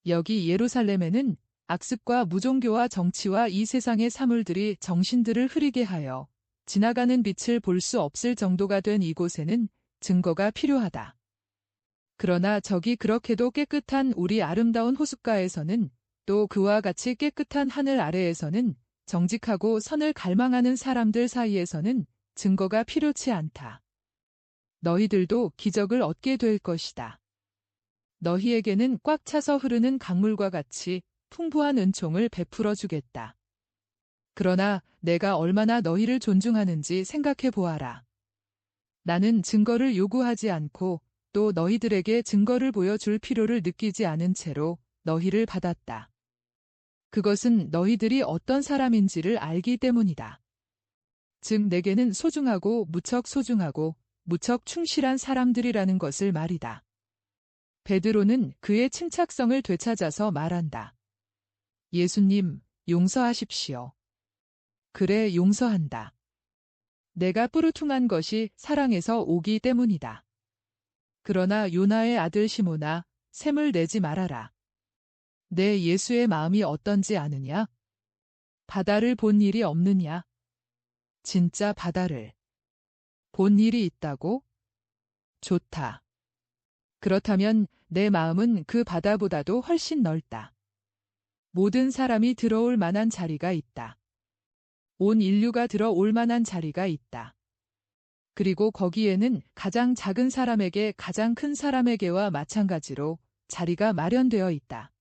여기 예루살렘에는 악습과 무종교와 정치와 이 세상의 사물들이 정신들을 흐리게 하여 지나가는 빛을 볼 수 없을 정도가 된 이곳에는 증거가 필요하다. 그러나 저기 그렇게도 깨끗한 우리 아름다운 호숫가에서는 또 그와 같이 깨끗한 하늘 아래에서는 정직하고 선을 갈망하는 사람들 사이에서는 증거가 필요치 않다. 너희들도 기적을 얻게 될 것이다. 너희에게는 꽉 차서 흐르는 강물과 같이 풍부한 은총을 베풀어 주겠다. 그러나 내가 얼마나 너희를 존중하는지 생각해 보아라. 나는 증거를 요구하지 않고 또 너희들에게 증거를 보여줄 필요를 느끼지 않은 채로 너희를 받았다. 그것은 너희들이 어떤 사람인지를 알기 때문이다. 즉 내게는 소중하고 무척 충실한 사람들이라는 것을 말이다. 베드로는 그의 침착성을 되찾아서 말한다. 예수님, 용서하십시오. 그래, 용서한다. 내가 뿌르퉁한 것이 사랑에서 오기 때문이다. 그러나 요나의 아들 시몬아, 샘을 내지 말아라. 내 예수의 마음이 어떤지 아느냐? 바다를 본 일이 없느냐? 진짜 바다를 본 일이 있다고? 좋다. 그렇다면 내 마음은 그 바다보다도 훨씬 넓다. 모든 사람이 들어올 만한 자리가 있다. 온 인류가 들어올 만한 자리가 있다. 그리고 거기에는 가장 작은 사람에게 가장 큰 사람에게와 마찬가지로 자리가 마련되어 있다.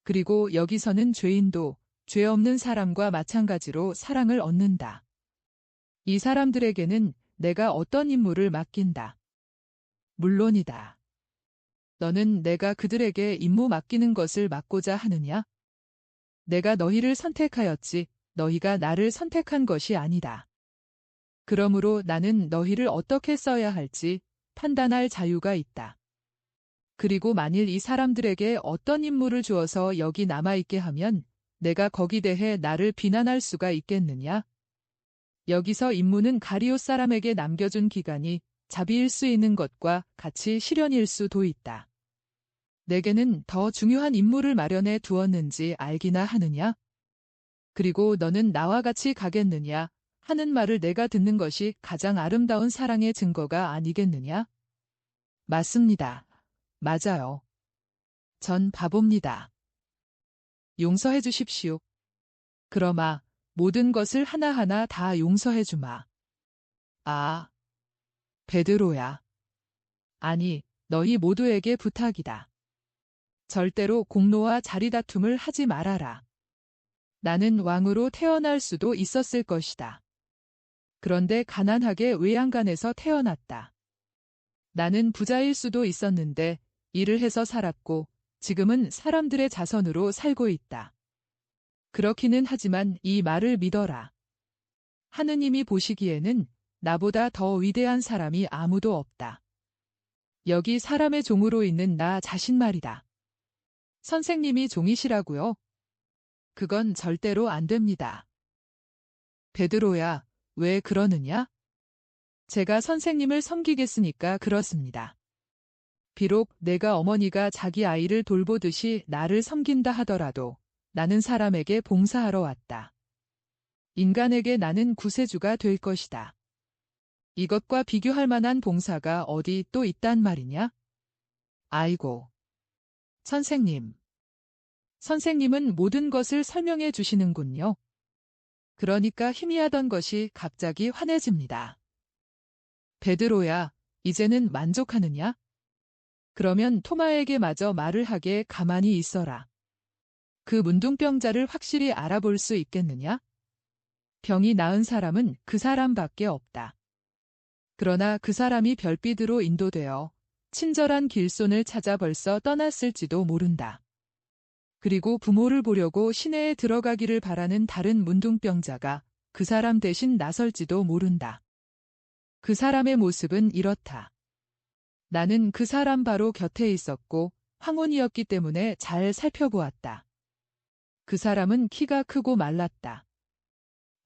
그리고 여기서는 죄인도 죄 없는 사람과 마찬가지로 사랑을 얻는다. 이 사람들에게는 내가 어떤 임무를 맡긴다. 물론이다. 너는 내가 그들에게 임무 맡기는 것을 막고자 하느냐? 내가 너희를 선택하였지 너희가 나를 선택한 것이 아니다. 그러므로 나는 너희를 어떻게 써야 할지 판단할 자유가 있다. 그리고 만일 이 사람들에게 어떤 임무를 주어서 여기 남아있게 하면 내가 거기 대해 나를 비난할 수가 있겠느냐? 여기서 임무는 가리옷 사람에게 남겨준 기간이 자비일 수 있는 것과 같이 실현일 수도 있다. 내게는 더 중요한 임무를 마련해 두었는지 알기나 하느냐? 그리고 너는 나와 같이 가겠느냐 하는 말을 내가 듣는 것이 가장 아름다운 사랑의 증거가 아니겠느냐? 맞습니다. 맞아요. 전 바보입니다. 용서해 주십시오. 그러마 모든 것을 하나하나 다 용서해 주마. 아, 베드로야. 아니, 너희 모두에게 부탁이다. 절대로 공로와 자리다툼을 하지 말아라. 나는 왕으로 태어날 수도 있었을 것이다. 그런데 가난하게 외양간에서 태어났다. 나는 부자일 수도 있었는데 일을 해서 살았고 지금은 사람들의 자선으로 살고 있다. 그렇기는 하지만 이 말을 믿어라. 하느님이 보시기에는 나보다 더 위대한 사람이 아무도 없다. 여기 사람의 종으로 있는 나 자신 말이다. 선생님이 종이시라고요? 그건 절대로 안 됩니다. 베드로야, 왜 그러느냐? 제가 선생님을 섬기겠으니까 그렇습니다. 비록 내가 어머니가 자기 아이를 돌보듯이 나를 섬긴다 하더라도 나는 사람에게 봉사하러 왔다. 인간에게 나는 구세주가 될 것이다. 이것과 비교할 만한 봉사가 어디 또 있단 말이냐? 아이고. 선생님. 선생님은 모든 것을 설명해 주시는군요. 그러니까 희미하던 것이 갑자기 환해집니다. 베드로야, 이제는 만족하느냐? 그러면 토마에게 마저 말을 하게 가만히 있어라. 그 문둥병자를 확실히 알아볼 수 있겠느냐? 병이 나은 사람은 그 사람밖에 없다. 그러나 그 사람이 별빛으로 인도되어 친절한 길손을 찾아 벌써 떠났을지도 모른다. 그리고 부모를 보려고 시내에 들어가기를 바라는 다른 문둥병자가 그 사람 대신 나설지도 모른다. 그 사람의 모습은 이렇다. 나는 그 사람 바로 곁에 있었고 황혼이었기 때문에 잘 살펴보았다. 그 사람은 키가 크고 말랐다.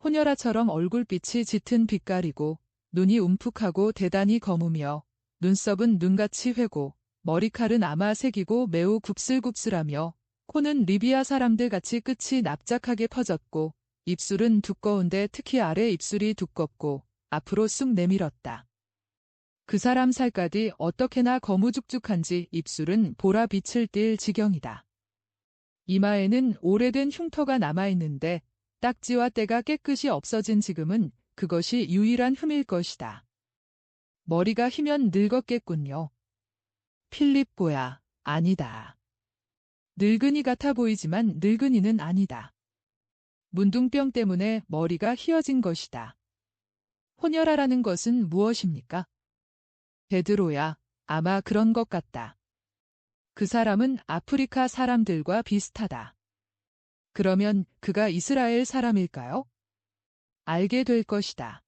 호녀라처럼 얼굴빛이 짙은 빛깔이고 눈이 움푹하고 대단히 검으며 눈썹은 눈같이 회고 머리칼은 아마색이고 매우 굽슬굽슬하며 코는 리비아 사람들 같이 끝이 납작하게 퍼졌고 입술은 두꺼운데 특히 아래 입술이 두껍고 앞으로 쑥 내밀었다. 그 사람 살갗이 어떻게나 거무죽죽한지 입술은 보라빛을 띨 지경이다. 이마에는 오래된 흉터가 남아있는데 딱지와 때가 깨끗이 없어진 지금은 그것이 유일한 흠일 것이다. 머리가 희면 늙었겠군요. 필립보야, 아니다. 늙은이 같아 보이지만 늙은이는 아니다. 문둥병 때문에 머리가 휘어진 것이다. 혼혈아라는 것은 무엇입니까? 베드로야, 아마 그런 것 같다. 그 사람은 아프리카 사람들과 비슷하다. 그러면 그가 이스라엘 사람일까요? 알게 될 것이다.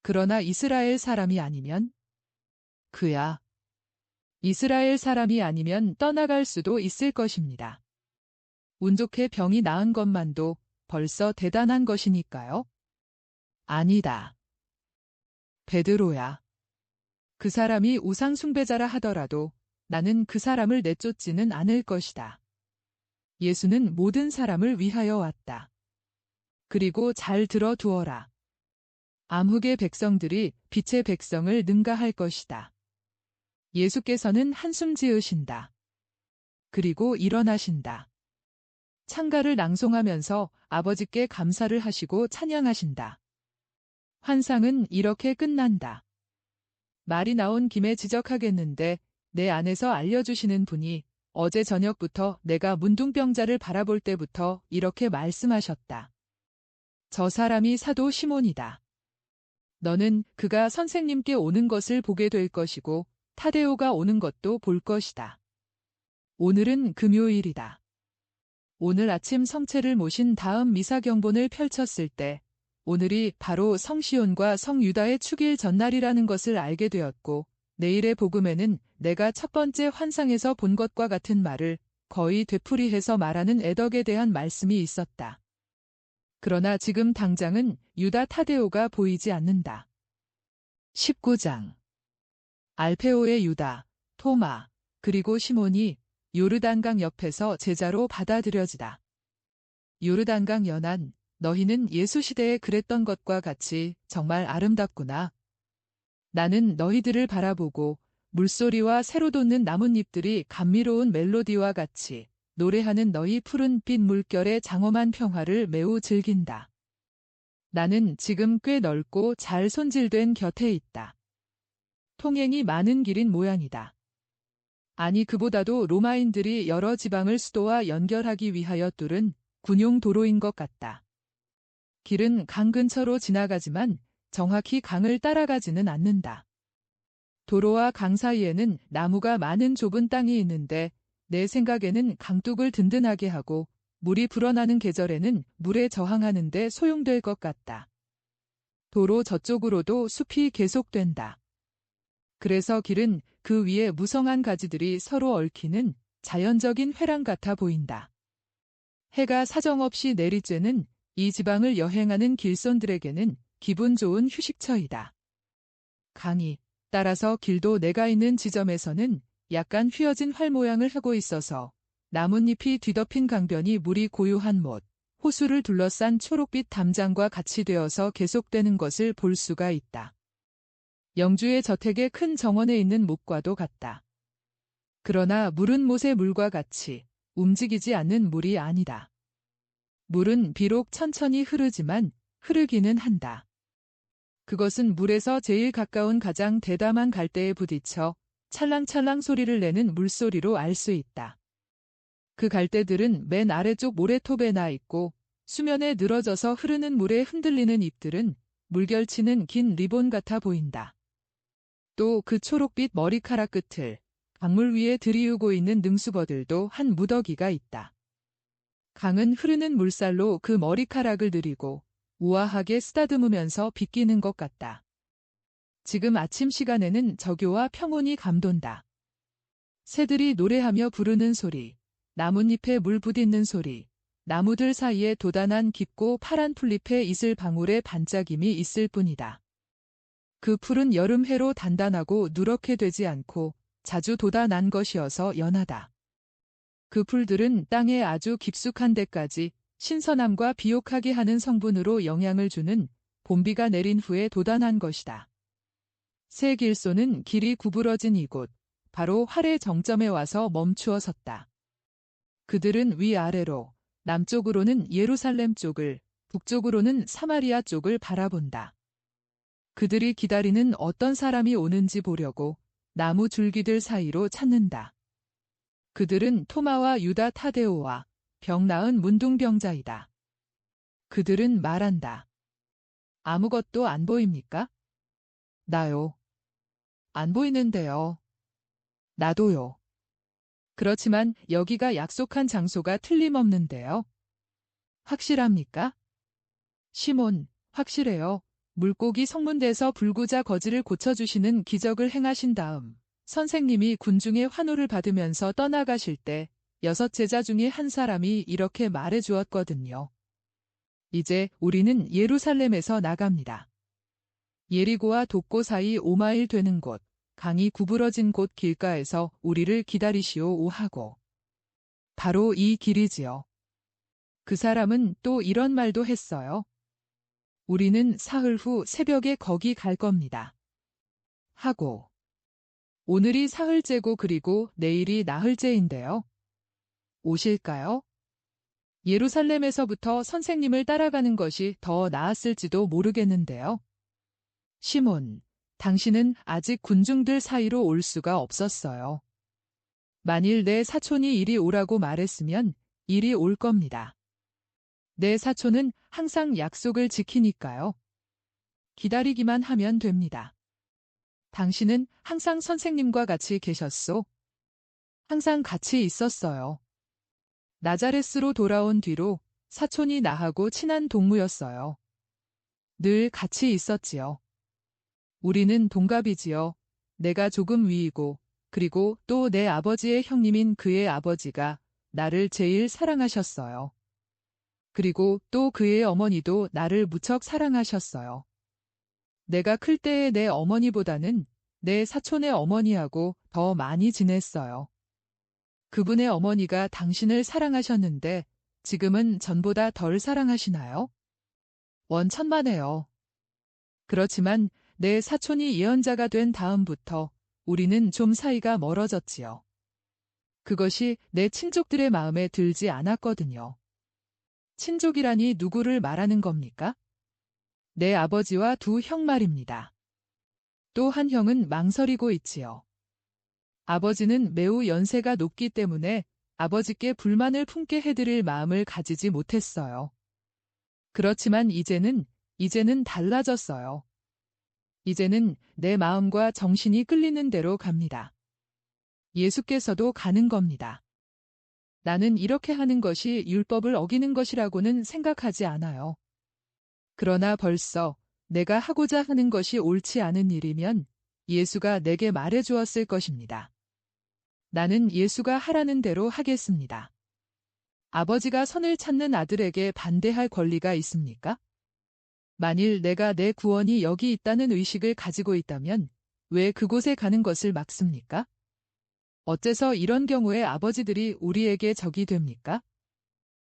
그러나 이스라엘 사람이 아니면? 그야. 이스라엘 사람이 아니면 떠나갈 수도 있을 것입니다. 운 좋게 병이 나은 것만도 벌써 대단한 것이니까요. 아니다. 베드로야. 그 사람이 우상 숭배자라 하더라도 나는 그 사람을 내쫓지는 않을 것이다. 예수는 모든 사람을 위하여 왔다. 그리고 잘 들어두어라. 암흑의 백성들이 빛의 백성을 능가할 것이다. 예수께서는 한숨 지으신다. 그리고 일어나신다. 찬가를 낭송하면서 아버지께 감사를 하시고 찬양하신다. 환상은 이렇게 끝난다. 말이 나온 김에 지적하겠는데 내 안에서 알려주시는 분이 어제 저녁부터 내가 문둥병자를 바라볼 때부터 이렇게 말씀하셨다. 저 사람이 사도 시몬이다. 너는 그가 선생님께 오는 것을 보게 될 것이고 타데오가 오는 것도 볼 것이다. 오늘은 금요일이다. 오늘 아침 성체를 모신 다음 미사경본을 펼쳤을 때 오늘이 바로 성시온과 성유다의 축일 전날이라는 것을 알게 되었고 내일의 복음에는 내가 첫 번째 환상에서 본 것과 같은 말을 거의 되풀이해서 말하는 애덕에 대한 말씀이 있었다. 그러나 지금 당장은 유다 타데오가 보이지 않는다. 19장 알페오의 유다, 토마, 그리고 시몬이 요르단강 옆에서 제자로 받아들여지다. 요르단강 연안, 너희는 예수 시대에 그랬던 것과 같이 정말 아름답구나. 나는 너희들을 바라보고 물소리와 새로 돋는 나뭇잎들이 감미로운 멜로디와 같이 노래하는 너희 푸른빛 물결의 장엄한 평화를 매우 즐긴다. 나는 지금 꽤 넓고 잘 손질된 곁에 있다. 통행이 많은 길인 모양이다. 아니 그보다도 로마인들이 여러 지방을 수도와 연결하기 위하여 뚫은 군용 도로인 것 같다. 길은 강 근처로 지나가지만 정확히 강을 따라가지는 않는다. 도로와 강 사이에는 나무가 많은 좁은 땅이 있는데 내 생각에는 강둑을 든든하게 하고 물이 불어나는 계절에는 물에 저항하는 데 소용될 것 같다. 도로 저쪽으로도 숲이 계속된다. 그래서 길은 그 위에 무성한 가지들이 서로 얽히는 자연적인 회랑 같아 보인다. 해가 사정없이 내리쬐는 이 지방을 여행하는 길손들에게는 기분 좋은 휴식처이다. 강이 따라서 길도 내가 있는 지점에서는 약간 휘어진 활 모양을 하고 있어서 나뭇잎이 뒤덮인 강변이 물이 고요한 못, 호수를 둘러싼 초록빛 담장과 같이 되어서 계속되는 것을 볼 수가 있다. 영주의 저택의 큰 정원에 있는 못과도 같다. 그러나 물은 못의 물과 같이 움직이지 않는 물이 아니다. 물은 비록 천천히 흐르지만 흐르기는 한다. 그것은 물에서 제일 가까운 가장 대담한 갈대에 부딪혀 찰랑찰랑 소리를 내는 물소리로 알 수 있다. 그 갈대들은 맨 아래쪽 모래톱에 나 있고 수면에 늘어져서 흐르는 물에 흔들리는 잎들은 물결치는 긴 리본 같아 보인다. 또 그 초록빛 머리카락 끝을 강물 위에 들이우고 있는 능수버들도 한 무더기가 있다. 강은 흐르는 물살로 그 머리카락을 느리고 우아하게 쓰다듬으면서 빗기는 것 같다. 지금 아침 시간에는 저교와 평온이 감돈다. 새들이 노래하며 부르는 소리, 나뭇잎에 물 부딪는 소리, 나무들 사이에 도단한 깊고 파란 풀잎의 이슬 방울의 반짝임이 있을 뿐이다. 그 풀은 여름 해로 단단하고 누렇게 되지 않고 자주 돋아난 것이어서 연하다. 그 풀들은 땅에 아주 깊숙한 데까지 신선함과 비옥하게 하는 성분으로 영향을 주는 봄비가 내린 후에 돋아난 것이다. 새 길소는 길이 구부러진 이곳, 바로 활의 정점에 와서 멈추어 섰다. 그들은 위아래로, 남쪽으로는 예루살렘 쪽을, 북쪽으로는 사마리아 쪽을 바라본다. 그들이 기다리는 어떤 사람이 오는지 보려고 나무 줄기들 사이로 찾는다. 그들은 토마와 유다 타데오와 병 나은 문둥병자이다. 그들은 말한다. 아무것도 안 보입니까? 나요. 안 보이는데요. 나도요. 그렇지만 여기가 약속한 장소가 틀림없는데요. 확실합니까? 시몬, 확실해요. 물고기 성문대에서 불구자 거지를 고쳐주시는 기적을 행하신 다음 선생님이 군중의 환호를 받으면서 떠나가실 때 6 제자 중에 한 사람이 이렇게 말해 주었거든요. 이제 우리는 예루살렘에서 나갑니다. 예리고와 독고 사이 5마일 되는 곳, 강이 구부러진 곳 길가에서 우리를 기다리시오 하고. 바로 이 길이지요. 그 사람은 또 이런 말도 했어요. 우리는 사흘 후 새벽에 거기 갈 겁니다. 하고. 오늘이 사흘째고 그리고 내일이 나흘째인데요. 오실까요? 예루살렘에서부터 선생님을 따라가는 것이 더 나았을지도 모르겠는데요. 시몬, 당신은 아직 군중들 사이로 올 수가 없었어요. 만일 내 사촌이 이리 오라고 말했으면 이리 올 겁니다. 내 사촌은 항상 약속을 지키니까요. 기다리기만 하면 됩니다. 당신은 항상 선생님과 같이 계셨소? 항상 같이 있었어요. 나자레스로 돌아온 뒤로 사촌이 나하고 친한 동무였어요. 늘 같이 있었지요. 우리는 동갑이지요. 내가 조금 위이고 그리고 또 내 아버지의 형님인 그의 아버지가 나를 제일 사랑하셨어요. 그리고 또 그의 어머니도 나를 무척 사랑하셨어요. 내가 클 때의 내 어머니보다는 내 사촌의 어머니하고 더 많이 지냈어요. 그분의 어머니가 당신을 사랑하셨는데 지금은 전보다 덜 사랑하시나요? 원천만에요. 그렇지만 내 사촌이 예언자가 된 다음부터 우리는 좀 사이가 멀어졌지요. 그것이 내 친족들의 마음에 들지 않았거든요. 친족이라니 누구를 말하는 겁니까? 내 아버지와 2 형 말입니다. 또 한 형은 망설이고 있지요. 아버지는 매우 연세가 높기 때문에 아버지께 불만을 품게 해드릴 마음을 가지지 못했어요. 그렇지만 이제는 달라졌어요. 이제는 내 마음과 정신이 끌리는 대로 갑니다. 예수께서도 가는 겁니다. 나는 이렇게 하는 것이 율법을 어기는 것이라고는 생각하지 않아요. 그러나 벌써 내가 하고자 하는 것이 옳지 않은 일이면 예수가 내게 말해 주었을 것입니다. 나는 예수가 하라는 대로 하겠습니다. 아버지가 선을 찾는 아들에게 반대할 권리가 있습니까? 만일 내가 내 구원이 여기 있다는 의식을 가지고 있다면 왜 그곳에 가는 것을 막습니까? 어째서 이런 경우에 아버지들이 우리에게 적이 됩니까?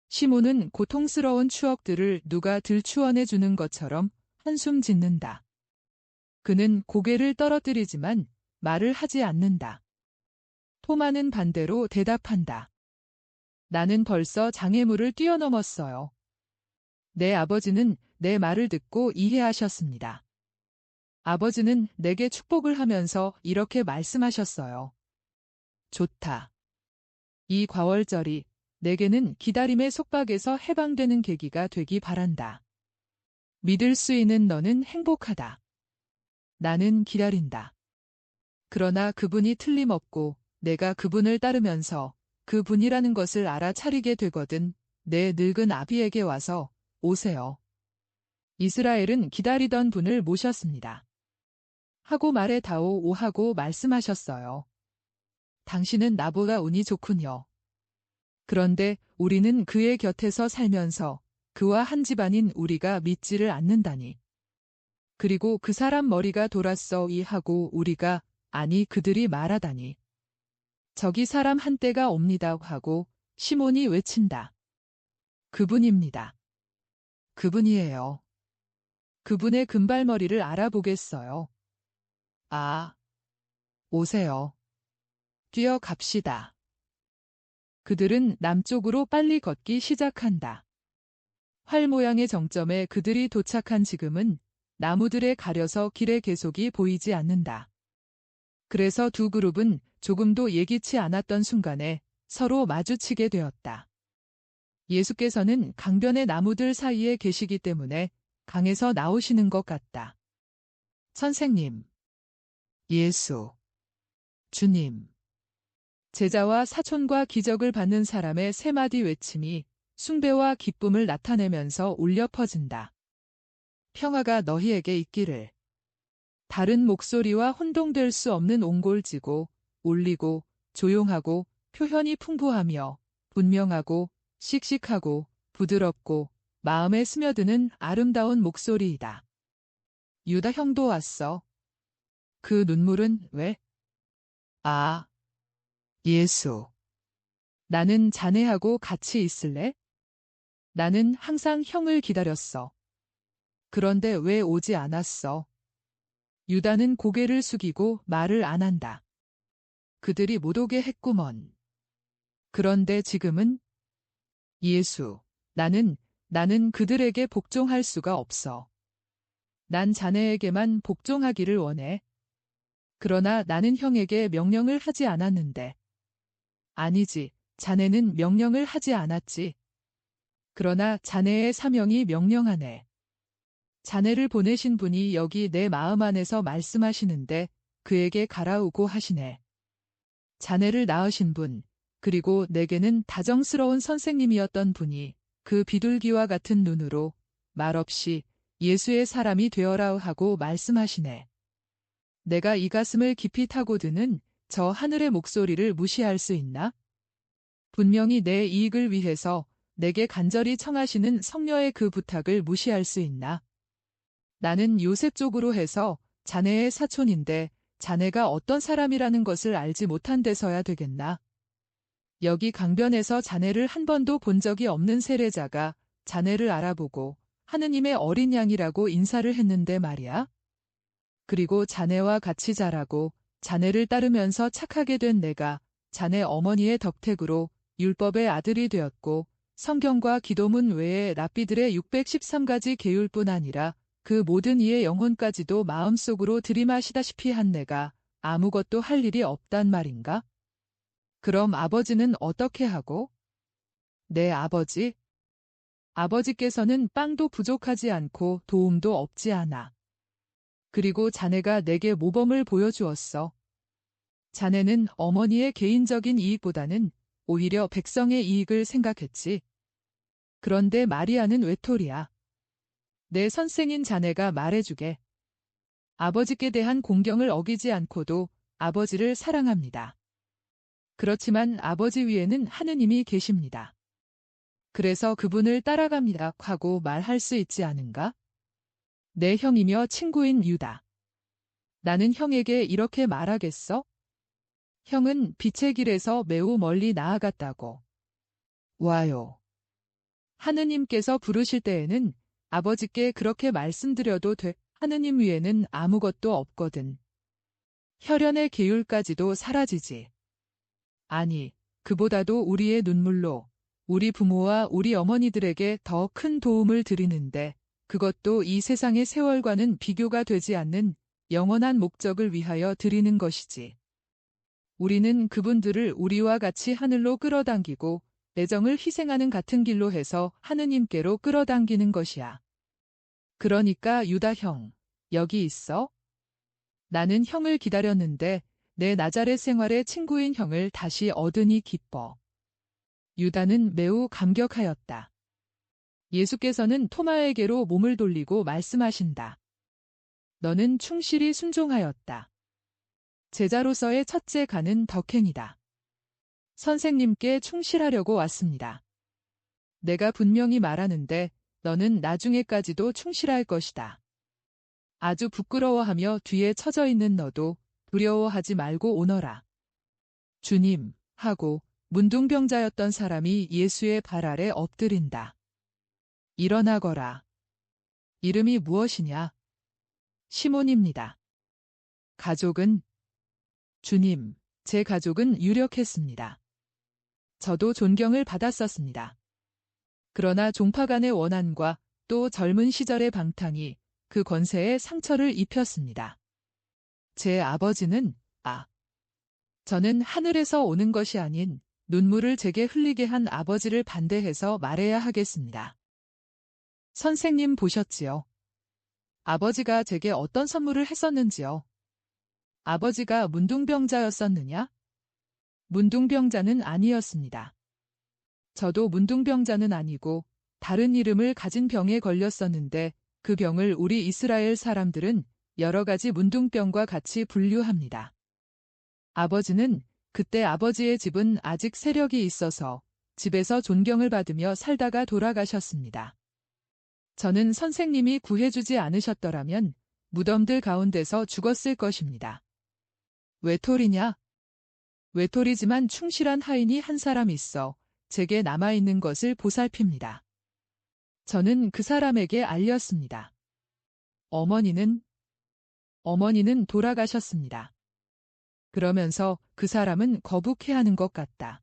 시몬은 고통스러운 추억들을 누가 들추어내 주는 것처럼 한숨 짓는다. 그는 고개를 떨어뜨리지만 말을 하지 않는다. 토마는 반대로 대답한다. 나는 벌써 장애물을 뛰어넘었어요. 내 아버지는 내 말을 듣고 이해하셨습니다. 아버지는 내게 축복을 하면서 이렇게 말씀하셨어요. 좋다. 이 과월절이 내게는 기다림의 속박에서 해방되는 계기가 되기 바란다. 믿을 수 있는 너는 행복하다. 나는 기다린다. 그러나 그분이 틀림없고 내가 그분을 따르면서 그분이라는 것을 알아차리게 되거든 내 늙은 아비에게 와서 오세요. 이스라엘은 기다리던 분을 모셨습니다. 하고 말해 다오 오하고 말씀하셨어요. 당신은 나보다 운이 좋군요. 그런데 우리는 그의 곁에서 살면서 그와 한 집안인 우리가 믿지를 않는다니. 그리고 그 사람 머리가 돌았어 이 하고 우리가 아니 그들이 말하다니. 저기 사람 한 때가 옵니다 하고 시몬이 외친다. 그분입니다. 그분이에요. 그분의 금발머리를 알아보겠어요. 아, 오세요. 뛰어갑시다. 그들은 남쪽으로 빨리 걷기 시작한다. 활 모양의 정점에 그들이 도착한 지금은 나무들에 가려서 길의 계속이 보이지 않는다. 그래서 두 그룹은 조금도 예기치 않았던 순간에 서로 마주치게 되었다. 예수께서는 강변의 나무들 사이에 계시기 때문에 강에서 나오시는 것 같다. 선생님, 예수, 주님. 제자와 사촌과 기적을 받는 사람의 세 마디 외침이 숭배와 기쁨을 나타내면서 울려 퍼진다. 평화가 너희에게 있기를. 다른 목소리와 혼동될 수 없는 옹골지고 울리고 조용하고 표현이 풍부하며 분명하고 씩씩하고 부드럽고 마음에 스며드는 아름다운 목소리이다. 유다 형도 왔어. 그 눈물은 왜? 아, 예수. 나는 자네하고 같이 있을래? 나는 항상 형을 기다렸어. 그런데 왜 오지 않았어? 유다는 고개를 숙이고 말을 안 한다. 그들이 못 오게 했구먼. 그런데 지금은? 예수, 나는 그들에게 복종할 수가 없어. 난 자네에게만 복종하기를 원해. 그러나 나는 형에게 명령을 하지 않았는데. 아니지, 자네는 명령을 하지 않았지. 그러나 자네의 사명이 명령하네. 자네를 보내신 분이 여기 내 마음 안에서 말씀하시는데 그에게 가라오고 하시네. 자네를 낳으신 분, 그리고 내게는 다정스러운 선생님이었던 분이 그 비둘기와 같은 눈으로 말없이 예수의 사람이 되어라 하고 말씀하시네. 내가 이 가슴을 깊이 타고 드는 저 하늘의 목소리를 무시할 수 있나? 분명히 내 이익을 위해서 내게 간절히 청하시는 성녀의 그 부탁을 무시할 수 있나? 나는 요셉 쪽으로 해서 자네의 사촌인데 자네가 어떤 사람이라는 것을 알지 못한 데서야 되겠나? 여기 강변에서 자네를 한 번도 본 적이 없는 세례자가 자네를 알아보고 하느님의 어린 양이라고 인사를 했는데 말이야. 그리고 자네와 같이 자라고 자네를 따르면서 착하게 된 내가 자네 어머니의 덕택으로 율법의 아들이 되었고 성경과 기도문 외에 랍비들의 613가지 계율뿐 아니라 그 모든 이의 영혼까지도 마음속으로 들이마시다시피 한 내가 아무것도 할 일이 없단 말인가? 그럼 아버지는 어떻게 하고? 내 아버지? 아버지께서는 빵도 부족하지 않고 도움도 없지 않아. 그리고 자네가 내게 모범을 보여주었어. 자네는 어머니의 개인적인 이익보다는 오히려 백성의 이익을 생각했지. 그런데 마리아는 외톨이야. 내 선생인 자네가 말해주게. 아버지께 대한 공경을 어기지 않고도 아버지를 사랑합니다. 그렇지만 아버지 위에는 하느님이 계십니다. 그래서 그분을 따라갑니다 하고 말할 수 있지 않은가? 내 형이며 친구인 유다. 나는 형에게 이렇게 말하겠어? 형은 빛의 길에서 매우 멀리 나아갔다고. 와요. 하느님께서 부르실 때에는 아버지께 그렇게 말씀드려도 돼. 하느님 위에는 아무것도 없거든. 혈연의 계율까지도 사라지지. 아니, 그보다도 우리의 눈물로 우리 부모와 우리 어머니들에게 더 큰 도움을 드리는데 그것도 이 세상의 세월과는 비교가 되지 않는 영원한 목적을 위하여 드리는 것이지. 우리는 그분들을 우리와 같이 하늘로 끌어당기고 애정을 희생하는 같은 길로 해서 하느님께로 끌어당기는 것이야. 그러니까 유다 형, 여기 있어? 나는 형을 기다렸는데 내 나자렛 생활의 친구인 형을 다시 얻으니 기뻐. 유다는 매우 감격하였다. 예수께서는 토마에게로 몸을 돌리고 말씀하신다. 너는 충실히 순종하였다. 제자로서의 첫째 가는 덕행이다. 선생님께 충실하려고 왔습니다. 내가 분명히 말하는데 너는 나중에까지도 충실할 것이다. 아주 부끄러워하며 뒤에 처져 있는 너도 두려워하지 말고 오너라. 주님, 하고 문둥병자였던 사람이 예수의 발 아래 엎드린다. 일어나거라. 이름이 무엇이냐? 시몬입니다. 가족은? 주님, 제 가족은 유력했습니다. 저도 존경을 받았었습니다. 그러나 종파 간의 원한과 또 젊은 시절의 방탕이 그 권세에 상처를 입혔습니다. 제 아버지는, 저는 하늘에서 오는 것이 아닌 눈물을 제게 흘리게 한 아버지를 반대해서 말해야 하겠습니다. 선생님 보셨지요? 아버지가 제게 어떤 선물을 했었는지요? 아버지가 문둥병자였었느냐? 문둥병자는 아니었습니다. 저도 문둥병자는 아니고 다른 이름을 가진 병에 걸렸었는데 그 병을 우리 이스라엘 사람들은 여러 가지 문둥병과 같이 분류합니다. 아버지는 그때 아버지의 집은 아직 세력이 있어서 집에서 존경을 받으며 살다가 돌아가셨습니다. 저는 선생님이 구해주지 않으셨더라면 무덤들 가운데서 죽었을 것입니다. 외톨이냐? 외톨이지만 충실한 하인이 한 사람 있어 제게 남아있는 것을 보살핍니다. 저는 그 사람에게 알렸습니다. 어머니는 돌아가셨습니다. 그러면서 그 사람은 거북해하는 것 같다.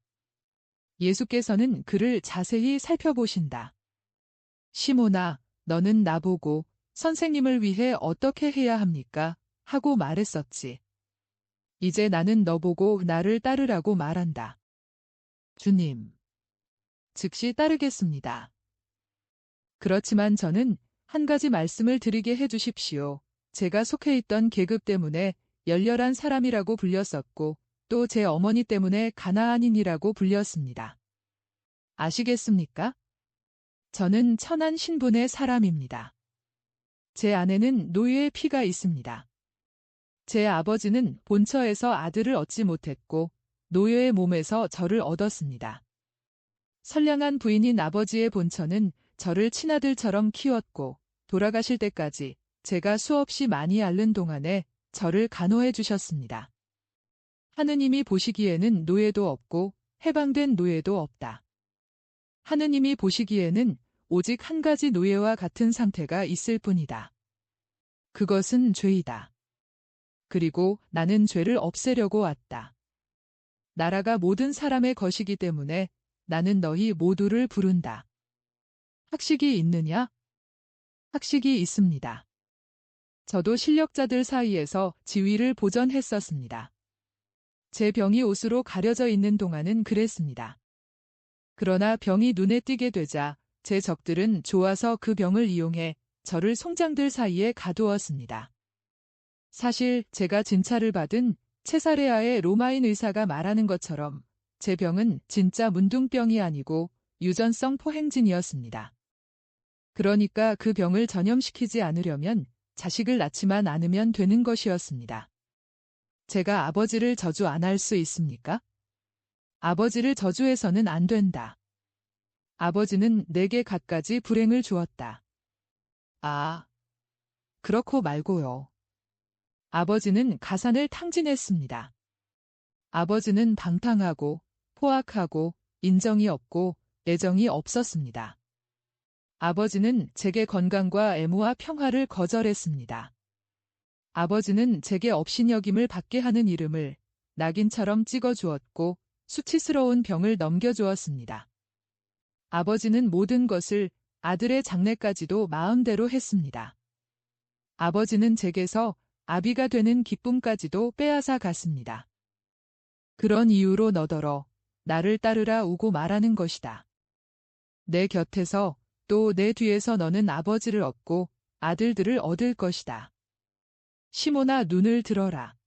예수께서는 그를 자세히 살펴보신다. 시몬아, 너는 나보고 선생님을 위해 어떻게 해야 합니까? 하고 말했었지. 이제 나는 너보고 나를 따르라고 말한다. 주님. 즉시 따르겠습니다. 그렇지만 저는 한 가지 말씀을 드리게 해주십시오. 제가 속해 있던 계급 때문에 열렬한 사람이라고 불렸었고 또 제 어머니 때문에 가나안인이라고 불렸습니다. 아시겠습니까? 저는 천한 신분의 사람입니다. 제 안에는 노예의 피가 있습니다. 제 아버지는 본처에서 아들을 얻지 못했고 노예의 몸에서 저를 얻었습니다. 선량한 부인인 아버지의 본처는 저를 친아들처럼 키웠고 돌아가실 때까지 제가 수없이 많이 앓는 동안에 저를 간호해 주셨습니다. 하느님이 보시기에는 노예도 없고 해방된 노예도 없다. 하느님이 보시기에는 오직 한 가지 노예와 같은 상태가 있을 뿐이다. 그것은 죄이다. 그리고 나는 죄를 없애려고 왔다. 나라가 모든 사람의 것이기 때문에 나는 너희 모두를 부른다. 학식이 있느냐? 학식이 있습니다. 저도 실력자들 사이에서 지위를 보전했었습니다. 제 병이 옷으로 가려져 있는 동안은 그랬습니다. 그러나 병이 눈에 띄게 되자 제 적들은 좋아서 그 병을 이용해 저를 송장들 사이에 가두었습니다. 사실 제가 진찰을 받은 체사레아의 로마인 의사가 말하는 것처럼 제 병은 진짜 문둥병이 아니고 유전성 포행진이었습니다. 그러니까 그 병을 전염시키지 않으려면 자식을 낳지만 않으면 되는 것이었습니다. 제가 아버지를 저주 안 할 수 있습니까? 아버지를 저주해서는 안 된다. 아버지는 내게 갖가지 불행을 주었다. 아, 그렇고 말고요. 아버지는 가산을 탕진했습니다. 아버지는 방탕하고 포악하고 인정이 없고 애정이 없었습니다. 아버지는 제게 건강과 애무와 평화를 거절했습니다. 아버지는 제게 업신여김을 받게 하는 이름을 낙인처럼 찍어주었고 수치스러운 병을 넘겨주었습니다. 아버지는 모든 것을 아들의 장래까지도 마음대로 했습니다. 아버지는 제게서 아비가 되는 기쁨까지도 빼앗아 갔습니다. 그런 이유로 너더러 나를 따르라 우고 말하는 것이다. 내 곁에서 또 내 뒤에서 너는 아버지를 얻고 아들들을 얻을 것이다. 시몬아, 눈을 들어라.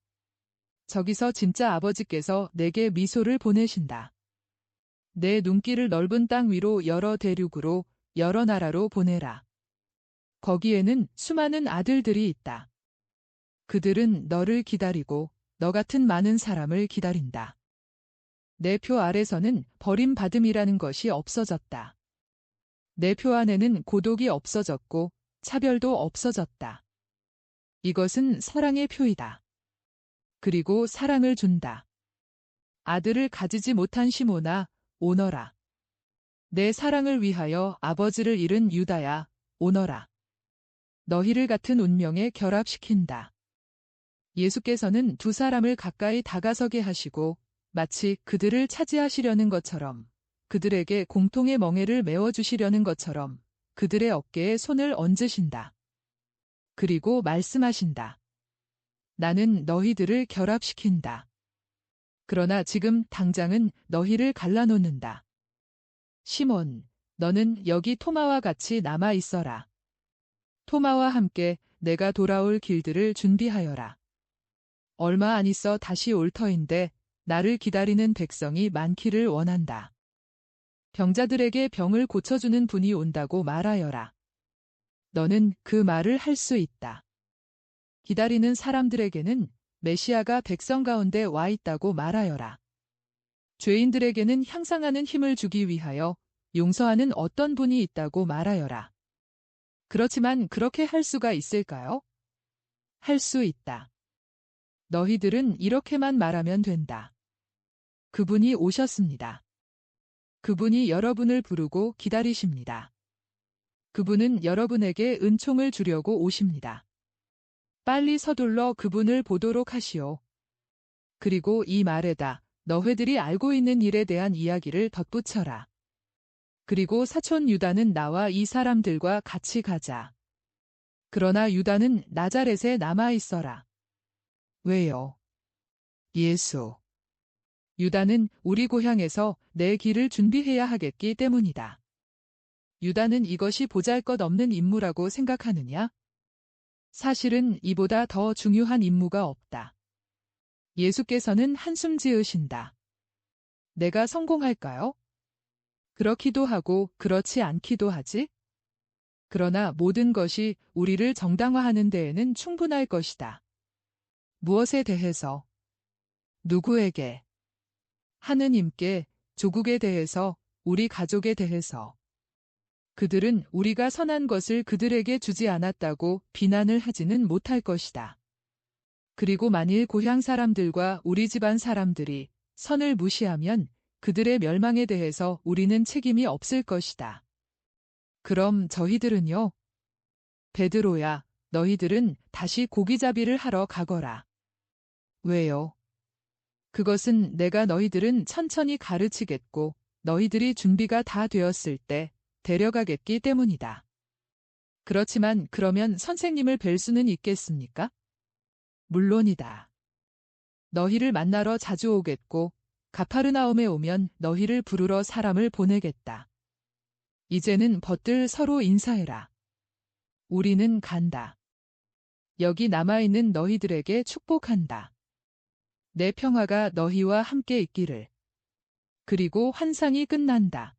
저기서 진짜 아버지께서 내게 미소를 보내신다. 내 눈길을 넓은 땅 위로 여러 대륙으로 여러 나라로 보내라. 거기에는 수많은 아들들이 있다. 그들은 너를 기다리고 너 같은 많은 사람을 기다린다. 내 표 아래서는 버림받음이라는 것이 없어졌다. 내 표 안에는 고독이 없어졌고 차별도 없어졌다. 이것은 사랑의 표이다. 그리고 사랑을 준다. 아들을 가지지 못한 시몬아, 오너라. 내 사랑을 위하여 아버지를 잃은 유다야, 오너라. 너희를 같은 운명에 결합시킨다. 예수께서는 두 사람을 가까이 다가서게 하시고 마치 그들을 차지하시려는 것처럼 그들에게 공통의 멍에를 메워주시려는 것처럼 그들의 어깨에 손을 얹으신다. 그리고 말씀하신다. 나는 너희들을 결합시킨다. 그러나 지금 당장은 너희를 갈라놓는다. 시몬, 너는 여기 토마와 같이 남아 있어라. 토마와 함께 내가 돌아올 길들을 준비하여라. 얼마 안 있어 다시 올 터인데 나를 기다리는 백성이 많기를 원한다. 병자들에게 병을 고쳐주는 분이 온다고 말하여라. 너는 그 말을 할 수 있다. 기다리는 사람들에게는 메시아가 백성 가운데 와 있다고 말하여라. 죄인들에게는 향상하는 힘을 주기 위하여 용서하는 어떤 분이 있다고 말하여라. 그렇지만 그렇게 할 수가 있을까요? 할 수 있다. 너희들은 이렇게만 말하면 된다. 그분이 오셨습니다. 그분이 여러분을 부르고 기다리십니다. 그분은 여러분에게 은총을 주려고 오십니다. 빨리 서둘러 그분을 보도록 하시오. 그리고 이 말에다 너희들이 알고 있는 일에 대한 이야기를 덧붙여라. 그리고 사촌 유다는 나와 이 사람들과 같이 가자. 그러나 유다는 나자렛에 남아 있어라. 왜요? 예수. 유다는 우리 고향에서 내 길을 준비해야 하겠기 때문이다. 유다는 이것이 보잘것없는 임무라고 생각하느냐? 사실은 이보다 더 중요한 임무가 없다. 예수께서는 한숨 지으신다. 내가 성공할까요? 그렇기도 하고 그렇지 않기도 하지? 그러나 모든 것이 우리를 정당화하는 데에는 충분할 것이다. 무엇에 대해서? 누구에게? 하느님께, 조국에 대해서, 우리 가족에 대해서. 그들은 우리가 선한 것을 그들에게 주지 않았다고 비난을 하지는 못할 것이다. 그리고 만일 고향 사람들과 우리 집안 사람들이 선을 무시하면 그들의 멸망에 대해서 우리는 책임이 없을 것이다. 그럼 저희들은요? 베드로야, 너희들은 다시 고기잡이를 하러 가거라. 왜요? 그것은 내가 너희들은 천천히 가르치겠고 너희들이 준비가 다 되었을 때 데려가겠기 때문이다. 그렇지만 그러면 선생님을 뵐 수는 있겠습니까? 물론이다. 너희를 만나러 자주 오겠고 가파르나움에 오면 너희를 부르러 사람을 보내겠다. 이제는 벗들 서로 인사해라. 우리는 간다. 여기 남아있는 너희들에게 축복한다. 내 평화가 너희와 함께 있기를. 그리고 환상이 끝난다.